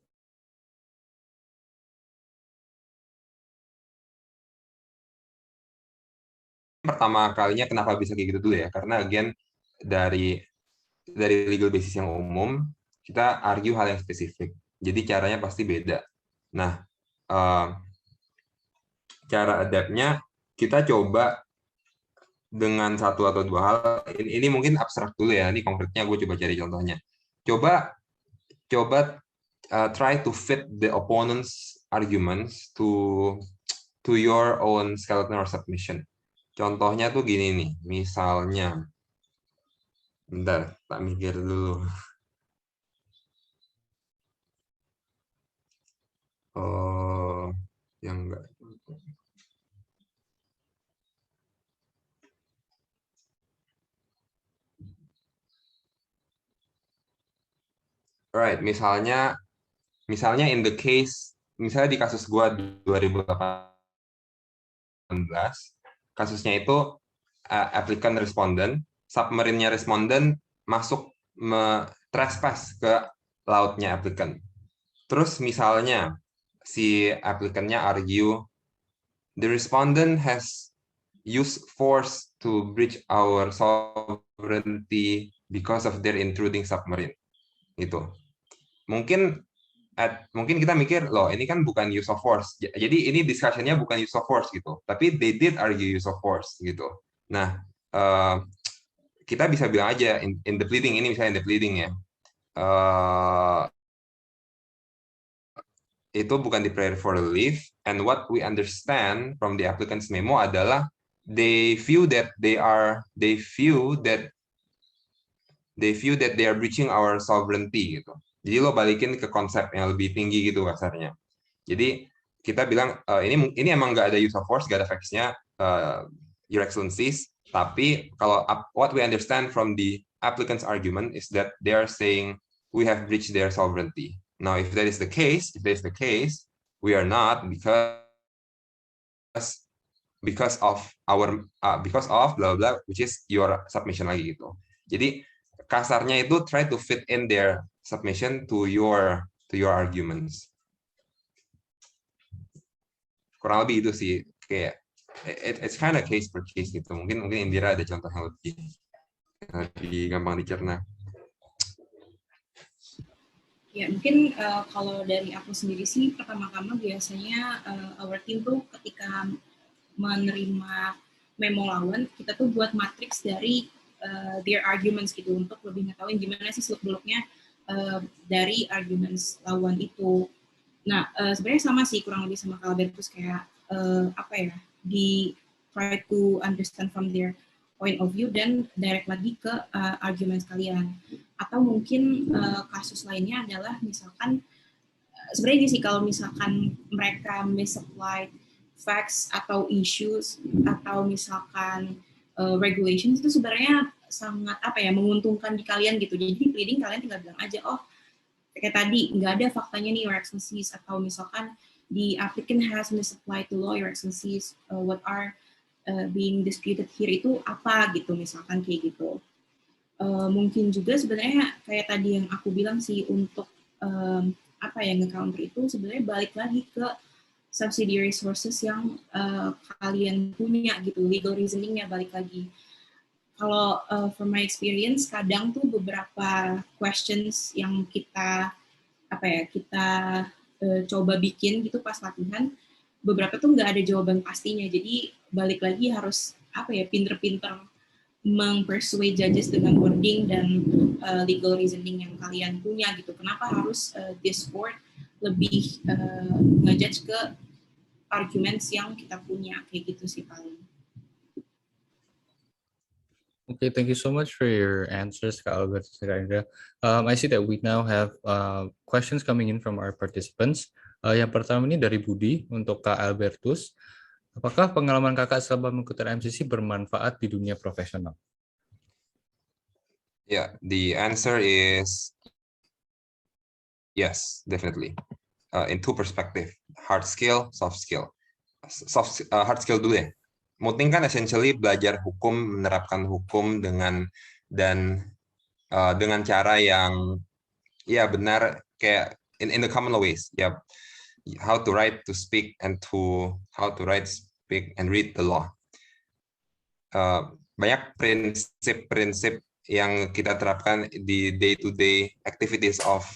Pertama kalinya kenapa bisa kayak gitu dulu ya, karena again dari legal basis yang umum, kita argue hal yang spesifik. Jadi caranya pasti beda. Nah, cara adapt-nya kita coba dengan satu atau dua hal. Ini mungkin abstrak dulu ya. Ini konkretnya gue coba cari contohnya. Coba try to fit the opponent's arguments to your own skeleton or submission. Contohnya tuh gini nih, misalnya, bentar, tak mikir dulu. Oh, yang enggak. Alright, misalnya in the case, misalnya di kasus gua 2018, kasusnya itu applicant respondent, submarine-nya respondent masuk trespass ke lautnya applicant. Terus misalnya si applicant-nya argue the respondent has used force to breach our sovereignty because of their intruding submarine. Gitu. Mungkin kita mikir, loh ini kan bukan use of force. Jadi ini discussion-nya bukan use of force gitu. Tapi they did argue use of force gitu. Nah, kita bisa bilang aja in the pleading, ini misalnya in the pleading ya. Itu bukan di prayer for relief, and what we understand from the applicant's memo adalah they feel that they are breaching our sovereignty gitu. Jadi lo balikin ke konsep yang lebih tinggi gitu kasarnya. Jadi kita bilang ini emang nggak ada use of force, nggak ada facts-nya, Your Excellencies. Tapi kalau what we understand from the applicant's argument is that they are saying we have breached their sovereignty. Now, if that is the case, we are not because of blah blah, which is your submission lagi gitu. Jadi kasarnya itu try to fit in their submission to your arguments. Kurang lebih itu sih, kayak it's kind of case per case gitu. Mungkin Indira ada contoh yang lebih gampang dicerna. Ya, mungkin kalau dari aku sendiri sih, pertama-tama biasanya our team tuh ketika menerima memo lawan, kita tuh buat matriks dari their arguments gitu, untuk lebih ngetahuin gimana sih seluk-beluknya dari arguments lawan itu. Nah, sebenarnya sama sih, kurang lebih sama Kak Albertus, kayak di try to understand from their point of view dan direct lagi ke arguments kalian. Atau mungkin kasus lainnya adalah misalkan sebenarnya sih kalau misalkan mereka misapply facts atau issues atau misalkan regulations, itu sebenarnya sangat menguntungkan di kalian gitu. Jadi di pleading kalian tinggal bilang aja, oh kayak tadi nggak ada faktanya nih, Your Excellencies, atau misalkan the applicant has misapplied the law, Your Excellencies, what are being disputed here itu apa gitu, misalkan kayak gitu. Mungkin juga sebenarnya kayak tadi yang aku bilang sih, untuk nge-counter itu sebenarnya balik lagi ke subsidiary sources yang kalian punya gitu, legal reasoningnya balik lagi. Kalau from my experience, kadang tuh beberapa questions yang kita coba bikin gitu pas latihan, beberapa tuh nggak ada jawaban pastinya. Jadi balik lagi harus pinter-pinter mempersuade judges dengan wording dan legal reasoning yang kalian punya gitu. Kenapa harus this court lebih ngejudge ke arguments yang kita punya, kayak gitu sih paling. Okay, thank you so much for your answers, Kak Albert and Indra. I see that we now have questions coming in from our participants. Yang pertama ini dari Budi untuk Kak Albertus. Apakah pengalaman kakak selama mengikuti MCC bermanfaat di dunia profesional? Yeah, the answer is yes, definitely. In two perspective, hard skill, soft skill. Hard skill dulu ya. Muting kan essentially belajar hukum, menerapkan hukum dengan cara yang benar, kayak in the common ways. Yeah. How to write, to speak, and how to write, speak, and read the law. Banyak prinsip-prinsip yang kita terapkan di day-to-day activities of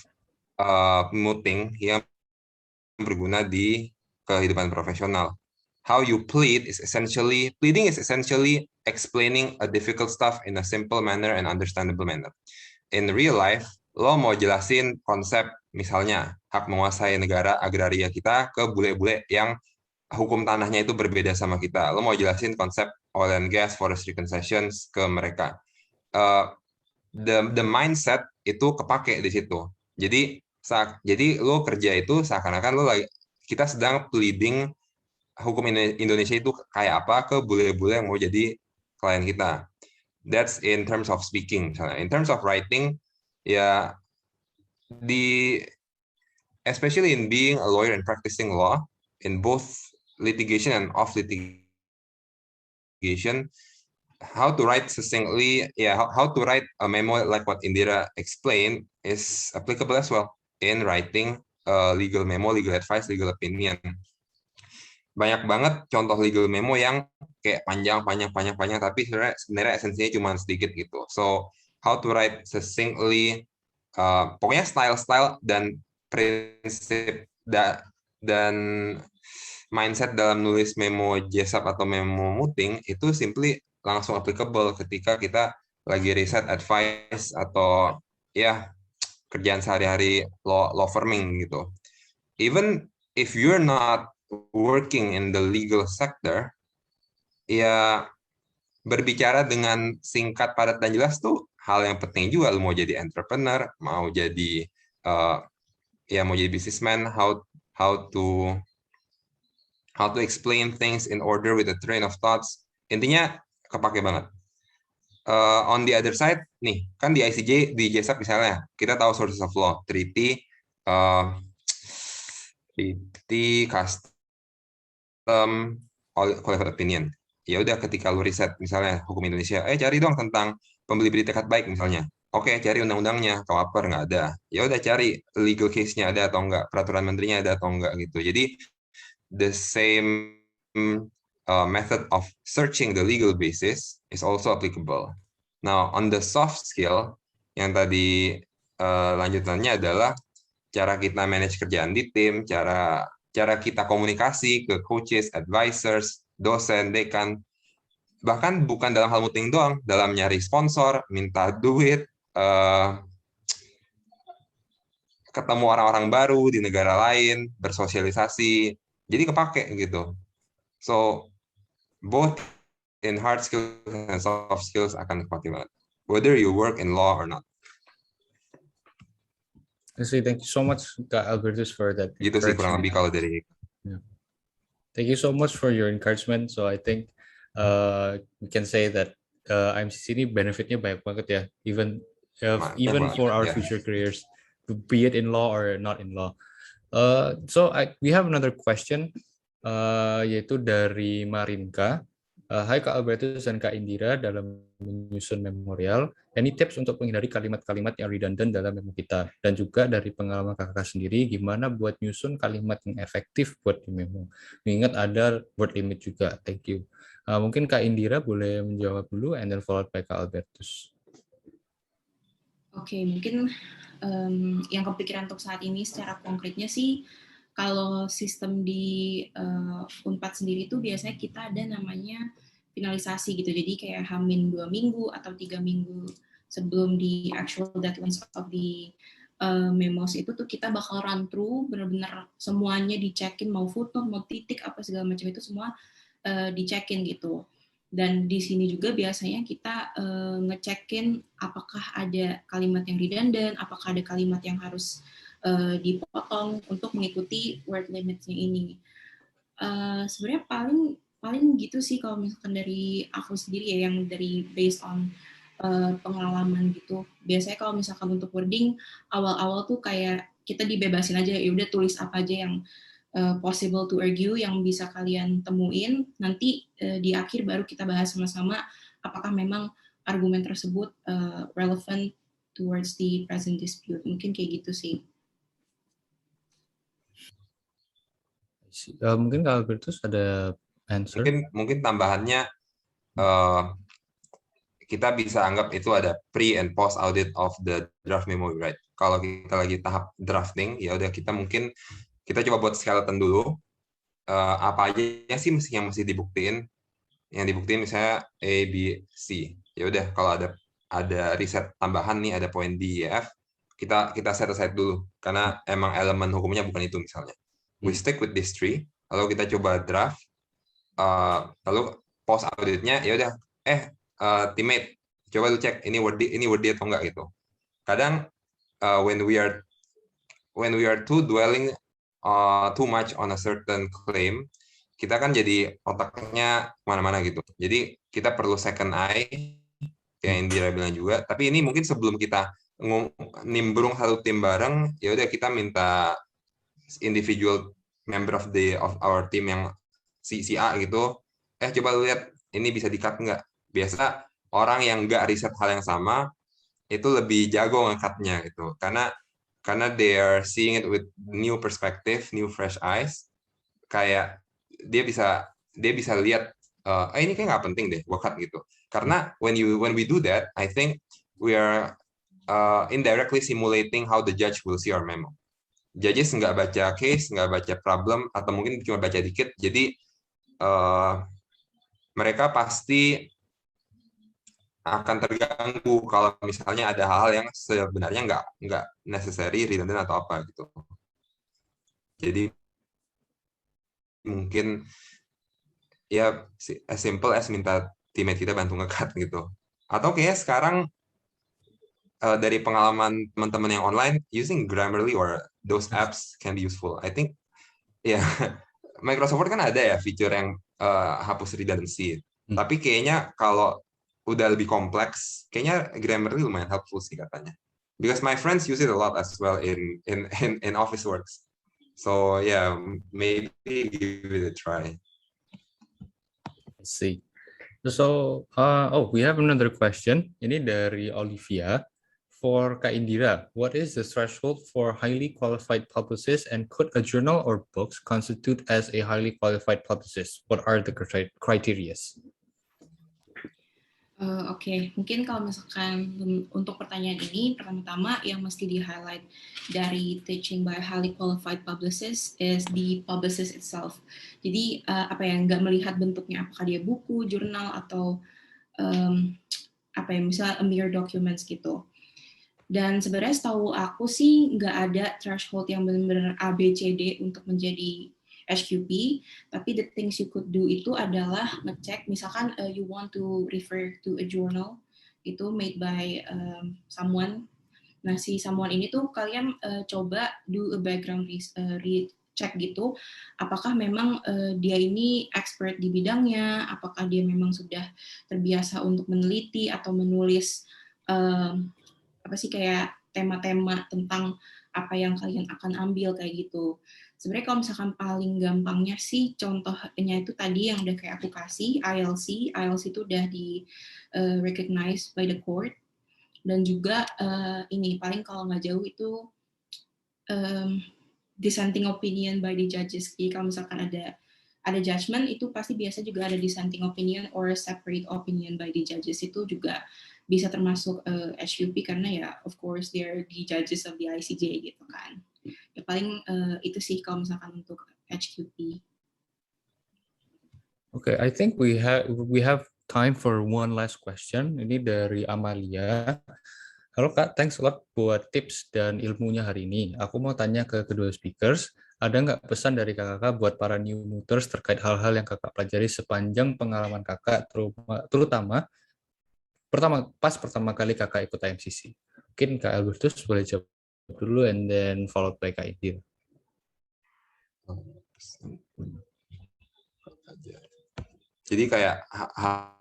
mooting yang berguna di kehidupan profesional. How you pleading is essentially explaining a difficult stuff in a simple manner and understandable manner. In real life, lo mau jelasin konsep misalnya hak menguasai negara agraria kita ke bule-bule yang hukum tanahnya itu berbeda sama kita. Lo mau jelasin konsep oil and gas, forestry concessions ke mereka. The mindset itu kepake di situ. Jadi lo kerja itu seakan-akan kita sedang pleading hukum Indonesia itu kayak apa ke bule-bule yang mau jadi klien kita. That's in terms of speaking. Misalnya. In terms of writing, ya especially in being a lawyer and practicing law in both litigation and off litigation, how to write succinctly, how to write a memo like what Indira explained is applicable as well in writing legal memo, legal advice, legal opinion. Banyak banget contoh legal memo yang kayak panjang, tapi sebenarnya esensinya cuma sedikit gitu. So, how to write succinctly, pokoknya style dan prinsip dan mindset dalam nulis memo JSAP atau memo mooting itu simply langsung applicable ketika kita lagi riset, advice, atau ya kerjaan sehari-hari law firming gitu. Even if you're not working in the legal sector, ya berbicara dengan singkat, padat, dan jelas tuh hal yang penting juga. Lu mau jadi entrepreneur, mau jadi mau jadi businessman, how to explain things in order with a train of thoughts. Intinya kepake banget. On the other side, nih kan di ICJ, di JSAP misalnya, kita tahu sources of law, treaty, custom, qualified opinion. Ya udah ketika lu riset misalnya hukum Indonesia, cari dong tentang pembeli beli tekad baik misalnya. Oke, cari undang-undangnya, KUHP nggak ada. Ya udah cari legal case-nya ada atau enggak, peraturan menterinya ada atau enggak gitu. Jadi the same method of searching the legal basis is also applicable. Now, on the soft skill yang tadi lanjutannya adalah cara kita manage kerjaan di tim, cara kita komunikasi ke coaches, advisors, dosen, dekan, bahkan bukan dalam hal mooting doang, dalam nyari sponsor, minta duit, ketemu orang-orang baru di negara lain, bersosialisasi, jadi kepake gitu. So, both in hard skills and soft skills akan kepake banget, whether you work in law or not. Thank you so much, Kak Albertus, for that. Gitu sih kurang lebih kalau dari. Yeah. Thank you so much for your encouragement. So I think we can say that IMCC ini benefitnya banyak banget ya, even for our future careers, be it in law or not in law. So we have another question, yaitu dari Marinka. Hai Kak Albertus dan Kak Indira, dalam menyusun memorial, any tips untuk menghindari kalimat-kalimat yang redundant dalam memo kita? Dan juga dari pengalaman kakak sendiri, gimana buat nyusun kalimat yang efektif buat di memo? Mengingat ada word limit juga. Thank you. Mungkin Kak Indira boleh menjawab dulu, and then followed by Kak Albertus. Oke, mungkin yang kepikiran untuk saat ini secara konkretnya sih, kalau sistem di Unpad sendiri itu biasanya kita ada namanya finalisasi gitu. Jadi kayak H-2 minggu atau 3 minggu sebelum di actual deadlines of the memos itu tuh kita bakal run through benar-benar semuanya dicekin, mau footnote, mau titik, apa segala macam itu semua dicekin gitu. Dan di sini juga biasanya kita ngecekin apakah ada kalimat yang redundant, apakah ada kalimat yang harus dipotong untuk mengikuti word limit-nya ini. Sebenarnya paling gitu sih kalau misalkan dari aku sendiri ya, yang dari based on pengalaman gitu. Biasanya kalau misalkan untuk wording awal-awal tuh kayak kita dibebasin aja, ya udah tulis apa aja yang possible to argue, yang bisa kalian temuin. Nanti di akhir baru kita bahas sama-sama apakah memang argumen tersebut relevant towards the present dispute. Mungkin kayak gitu sih. Mungkin Kak Albertus ada answer? Mungkin tambahannya kita bisa anggap itu ada pre and post audit of the draft memo, right? Kalau kita lagi tahap drafting, ya udah kita coba buat skeleton dulu. Apa aja sih yang mesti dibuktiin? Yang dibuktiin misalnya A, B, C. Ya udah kalau ada riset tambahan nih, ada poin D, E, F, kita set aside dulu karena emang elemen hukumnya bukan itu misalnya. We stick with this three, lalu kita coba draft, lalu post auditnya ya udah teammate coba lu cek ini worthy atau enggak gitu. Kadang when we are dwelling too much on a certain claim, kita kan jadi otaknya kemana-mana gitu. Jadi kita perlu second eye, kayak Indira bilang juga. Tapi ini mungkin sebelum kita nimbrung satu tim bareng, ya udah kita minta individual member of our team yang si A gitu, coba lu lihat ini bisa di-cut nggak? Biasa orang yang nggak riset hal yang sama itu lebih jago nge-cut-nya gitu. Karena they are seeing it with new perspective, new fresh eyes. Kayak dia bisa lihat ini kayak nggak penting deh gua cut gitu. Karena when we do that, I think we are indirectly simulating how the judge will see our memo. Judges nggak baca case, nggak baca problem, atau mungkin cuma baca dikit. Jadi mereka pasti akan terganggu kalau misalnya ada hal-hal yang sebenarnya nggak necessary, redundant atau apa gitu. Jadi mungkin ya as simple as minta teammate kita bantu nge-cut gitu. Atau kayak sekarang dari pengalaman teman-teman yang online, using Grammarly or those apps can be useful. I think ya Microsoft Word kan ada ya fitur yang hapus redundancy. Tapi kayaknya kalau udah lebih kompleks, kayaknya Grammarly lumayan helpful sih katanya. Because my friends use it a lot as well in Office Works. So yeah, maybe give it a try. Let's see. So, we have another question. Ini dari Olivia. For Kak Indira, what is the threshold for highly qualified publicist, and could a journal or books constitute as a highly qualified publicist? What are the criteria? Oke, mungkin kalau misalkan untuk pertanyaan ini, pertama-tama yang mesti di-highlight dari teaching by highly qualified publicist is the publicist itself. Jadi, nggak melihat bentuknya, apakah dia buku, jurnal, atau misalnya a mere documents gitu. Dan sebenarnya setahu aku sih nggak ada threshold yang benar-benar A, B, C, D untuk menjadi HQP, tapi the things you could do itu adalah ngecek, misalkan you want to refer to a journal itu made by someone. Nah, si someone ini tuh kalian coba do a background check gitu, apakah memang dia ini expert di bidangnya, apakah dia memang sudah terbiasa untuk meneliti atau menulis kayak tema-tema tentang apa yang kalian akan ambil kayak gitu. Sebenarnya kalau misalkan paling gampangnya sih contohnya itu tadi yang udah kayak aku kasih, ILC itu udah di recognized by the court, dan juga ini paling kalau nggak jauh itu dissenting opinion by the judges. Jadi kalau misalkan ada judgment itu pasti biasa juga ada dissenting opinion or separate opinion by the judges, itu juga bisa termasuk HQP karena ya of course they're the judges of the ICJ gitu kan. Ya paling itu sih kalau misalkan untuk HQP. Okay, I think we have time for one last question. Ini dari Amalia. Halo Kak, thanks a lot buat tips dan ilmunya hari ini. Aku mau tanya ke kedua speakers, ada nggak pesan dari kakak buat para new mooters terkait hal-hal yang kakak pelajari sepanjang pengalaman kakak, terutama pertama kali kakak ikut IMCC? Mungkin Kak Albertus boleh jawab dulu, and then followed by Kak Indira. Jadi kayak hal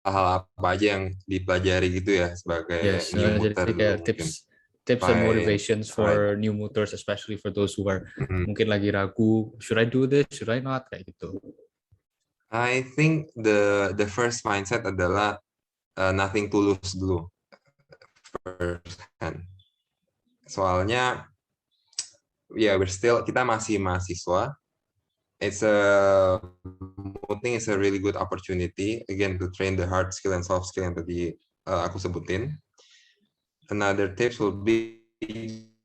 apa aja yang dipelajari gitu ya sebagai new mooter. Jadi kayak tips and motivations for new mooters, especially for those who are mungkin lagi ragu, should I do this, should I not, kayak gitu. I think the first mindset adalah nothing to lose dulu. First hand. Soalnya ya kita masih mahasiswa, mooting is a really good opportunity again to train the hard skill and soft skill yang tadi aku sebutin. Another tips will be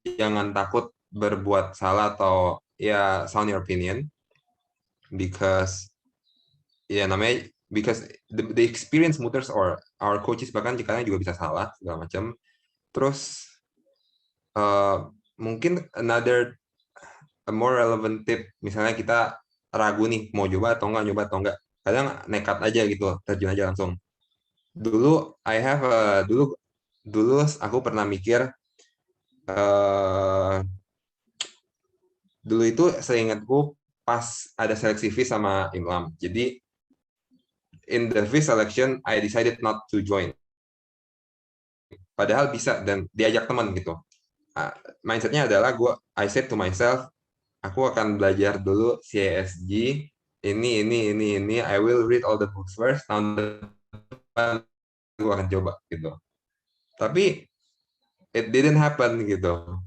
jangan takut berbuat salah atau ya sound your opinion, because namanya because the experienced mooters or our coaches bahkan kadang juga bisa salah segala macam. Terus mungkin a more relevant tip, misalnya kita ragu nih mau coba atau enggak, kadang nekat aja gitu, terjun aja langsung. Dulu aku pernah mikir, dulu itu seingatku pas ada seleksi FIS sama Imlam, jadi in the FIS selection I decided not to join, padahal bisa dan diajak teman gitu. Mindsetnya adalah I said to myself, aku akan belajar dulu CISG, ini, I will read all the books first, tahun depan aku akan coba gitu. Tapi it didn't happen gitu.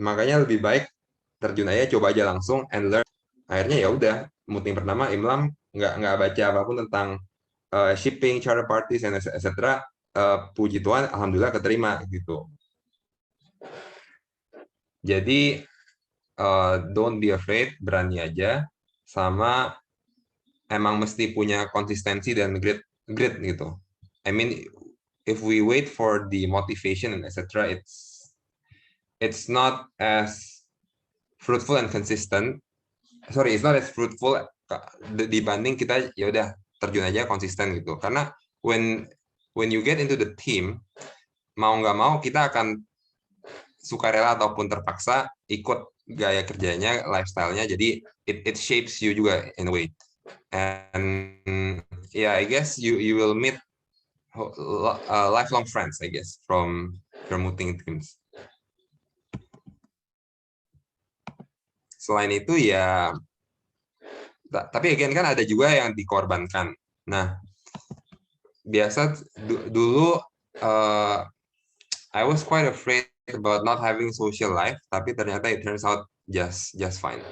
Makanya lebih baik terjun aja, coba aja langsung and learn. Akhirnya ya udah, mooting pertama Imlam nggak baca apapun tentang shipping, charter parties, and etc. Puji Tuhan, alhamdulillah keterima gitu. Jadi don't be afraid, berani aja, sama emang mesti punya konsistensi dan grit gitu. I mean, if we wait for the motivation and etc., it's not as fruitful and consistent. Sorry, it's not as fruitful dibanding kita ya udah terjun aja konsisten gitu. Karena when you get into the team, mau nggak mau kita akan sukarela ataupun terpaksa ikut gaya kerjanya, lifestyle-nya, jadi it shapes you juga in a way. And yeah, I guess you will meet lifelong friends, I guess, from your mooting teams. Selain itu ya, tapi again kan ada juga yang dikorbankan. Nah, biasa dulu I was quite afraid about not having social life, tapi ternyata it turns out just fine.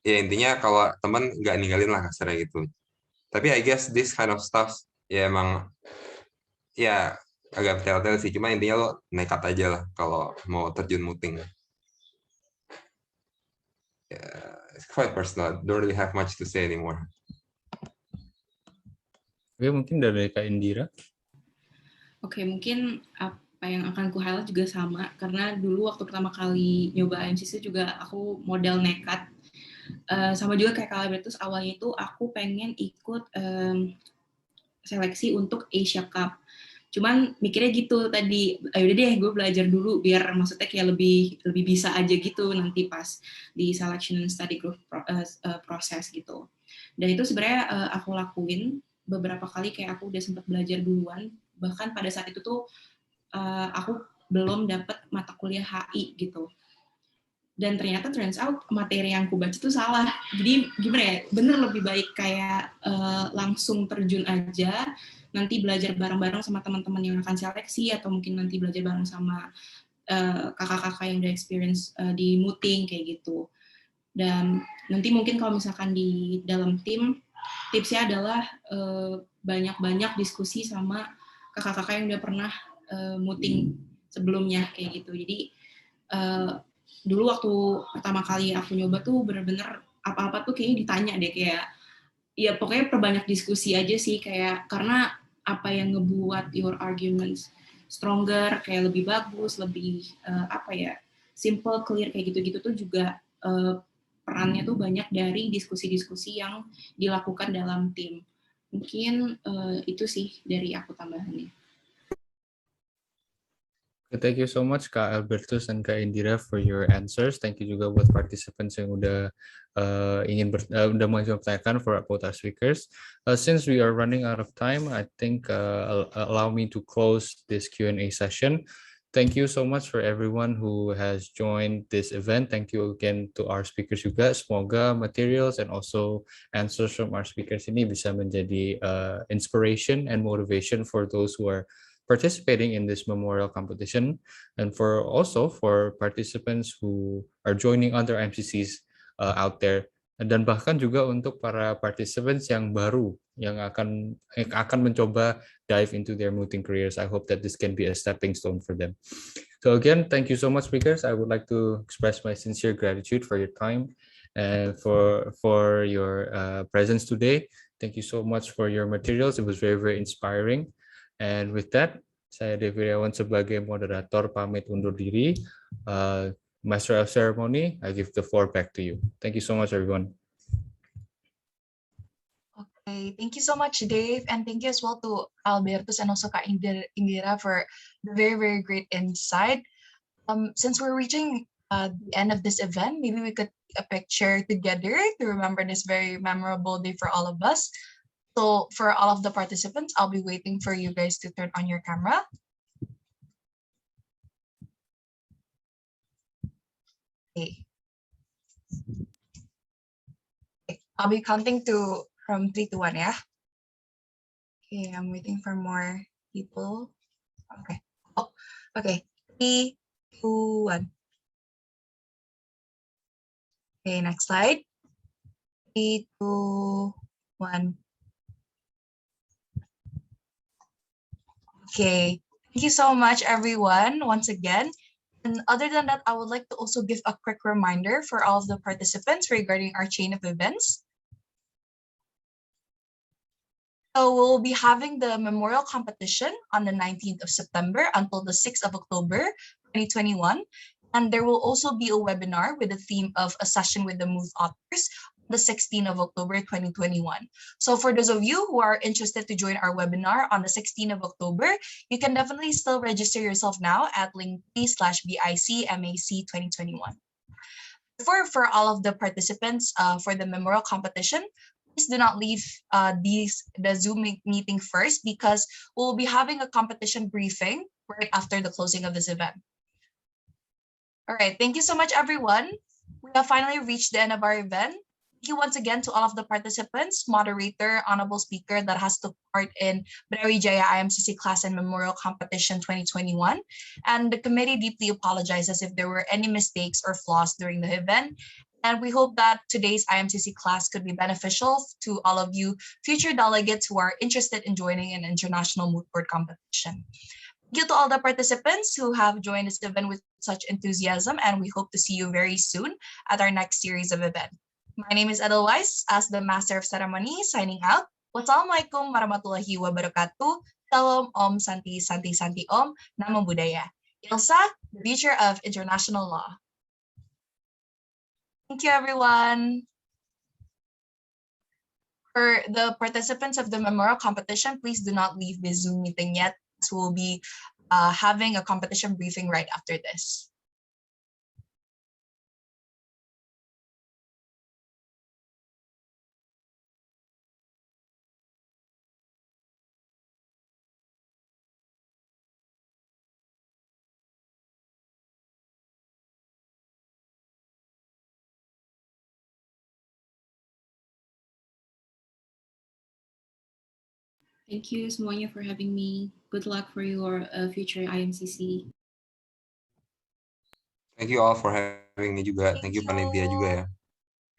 Ya intinya kalau teman nggak ninggalin lah kasarnya gitu. Tapi I guess this kind of stuff ya emang ya agak telltale sih. Cuma intinya lo nekat aja lah kalau mau terjun mooting. It's quite personal. Don't really have much to say anymore. Oke, mungkin dari Kak Indira. Oke, mungkin apa yang akan ku highlight juga sama, karena dulu waktu pertama kali nyoba IMCC juga aku modal nekat. Sama juga kayak Kak Albertus, awalnya itu aku pengen ikut seleksi untuk Asia Cup. Cuman mikirnya gitu tadi, ayo deh gue belajar dulu biar maksudnya kayak lebih bisa aja gitu nanti pas di selection and study group proses gitu. Dan itu sebenarnya aku lakuin beberapa kali, kayak aku udah sempat belajar duluan. Bahkan pada saat itu tuh aku belum dapat mata kuliah HI gitu. Dan ternyata turns out materi yang aku baca itu salah. Jadi gimana ya, bener lebih baik kayak langsung terjun aja, nanti belajar bareng-bareng sama teman-teman yang akan seleksi, atau mungkin nanti belajar bareng sama kakak-kakak yang udah experience di mooting kayak gitu. Dan nanti mungkin kalau misalkan di dalam tim, tipsnya adalah banyak-banyak diskusi sama kakak-kakak yang udah pernah mooting sebelumnya kayak gitu. Jadi dulu waktu pertama kali aku nyoba tuh bener-bener apa-apa tuh kayaknya ditanya deh, kayak ya pokoknya perbanyak diskusi aja sih, kayak karena apa yang ngebuat your arguments stronger, kayak lebih bagus, lebih simple, clear kayak gitu-gitu tuh juga perannya tuh banyak dari diskusi-diskusi yang dilakukan dalam tim. Mungkin itu sih dari aku tambahannya. Thank you so much Kak Albertus dan Kak Indira for your answers. Thank you juga buat participants yang udah udah menyampaikan for both our speakers. Since we are running out of time, I think allow me to close this Q&A session. Thank you so much for everyone who has joined this event. Thank you again to our speakers juga. Semoga materials and also answers from our speakers ini bisa menjadi inspiration and motivation for those who are participating in this memorial competition, and for participants who are joining other MCCs out there, dan bahkan juga untuk para participants yang baru yang akan mencoba dive into their mooting careers. I hope that this can be a stepping stone for them. So again, thank you so much, speakers. I would like to express my sincere gratitude for your time and for your presence today. Thank you so much for your materials. It was very, very inspiring. And with that, saya Devi Riawan sebagai moderator pamit undur diri. Master of Ceremony, I give the floor back to you. Thank you so much, everyone. Okay, thank you so much, Dave, and thank you as well to Albertus and also Kak Indira for the very, very great insight. Since we're reaching the end of this event, maybe we could take a picture together to remember this very memorable day for all of us. So for all of the participants, I'll be waiting for you guys to turn on your camera. Okay. I'll be counting from 3 to 1, yeah? Okay, I'm waiting for more people. Okay. Oh, okay. 3, 2, 1. Okay, next slide. 3, 2, 1. Okay, thank you so much, everyone, once again. And other than that, I would like to also give a quick reminder for all of the participants regarding our chain of events. So we'll be having the memorial competition on the 19th of September until the 6th of October, 2021. And there will also be a webinar with the theme of a session with the Moot authors the 16th of October, 2021. So for those of you who are interested to join our webinar on the 16th of October, you can definitely still register yourself now at linktree/BICMAC 2021. For all of the participants for the memorial competition, please do not leave the Zoom meeting first, because we'll be having a competition briefing right after the closing of this event. All right, thank you so much, everyone. We have finally reached the end of our event. Thank you once again to all of the participants, moderator, honorable speaker that has took part in Brawijaya IMCC Class and Memorial Competition 2021. And the committee deeply apologizes if there were any mistakes or flaws during the event. And we hope that today's IMCC class could be beneficial to all of you future delegates who are interested in joining an international moot court competition. Thank you to all the participants who have joined this event with such enthusiasm, and we hope to see you very soon at our next series of events. My name is Edelweiss as the Master of Ceremony, signing out. Wassalamualaikum warahmatullahi wabarakatuh. Shalom, Om Santi, Santi, Santi, Om, Namo Buddhaya. ILSA, the future of international law. Thank you, everyone. For the participants of the memorial competition, please do not leave the Zoom meeting yet. We'll be having a competition briefing right after this. Thank you semuanya for having me. Good luck for your future IMCC. Thank you all for having me juga. Thank you panitia juga ya.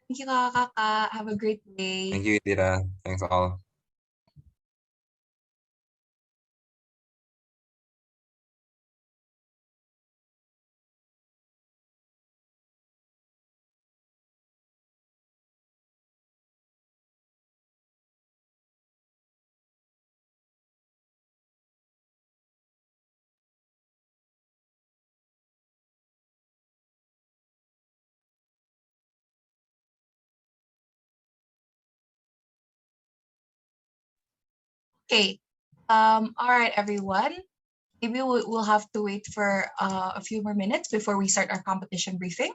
Thank you, kakak. Have a great day. Thank you Indira. Thanks all. Okay. All right, everyone. Maybe we'll have to wait for a few more minutes before we start our competition briefing.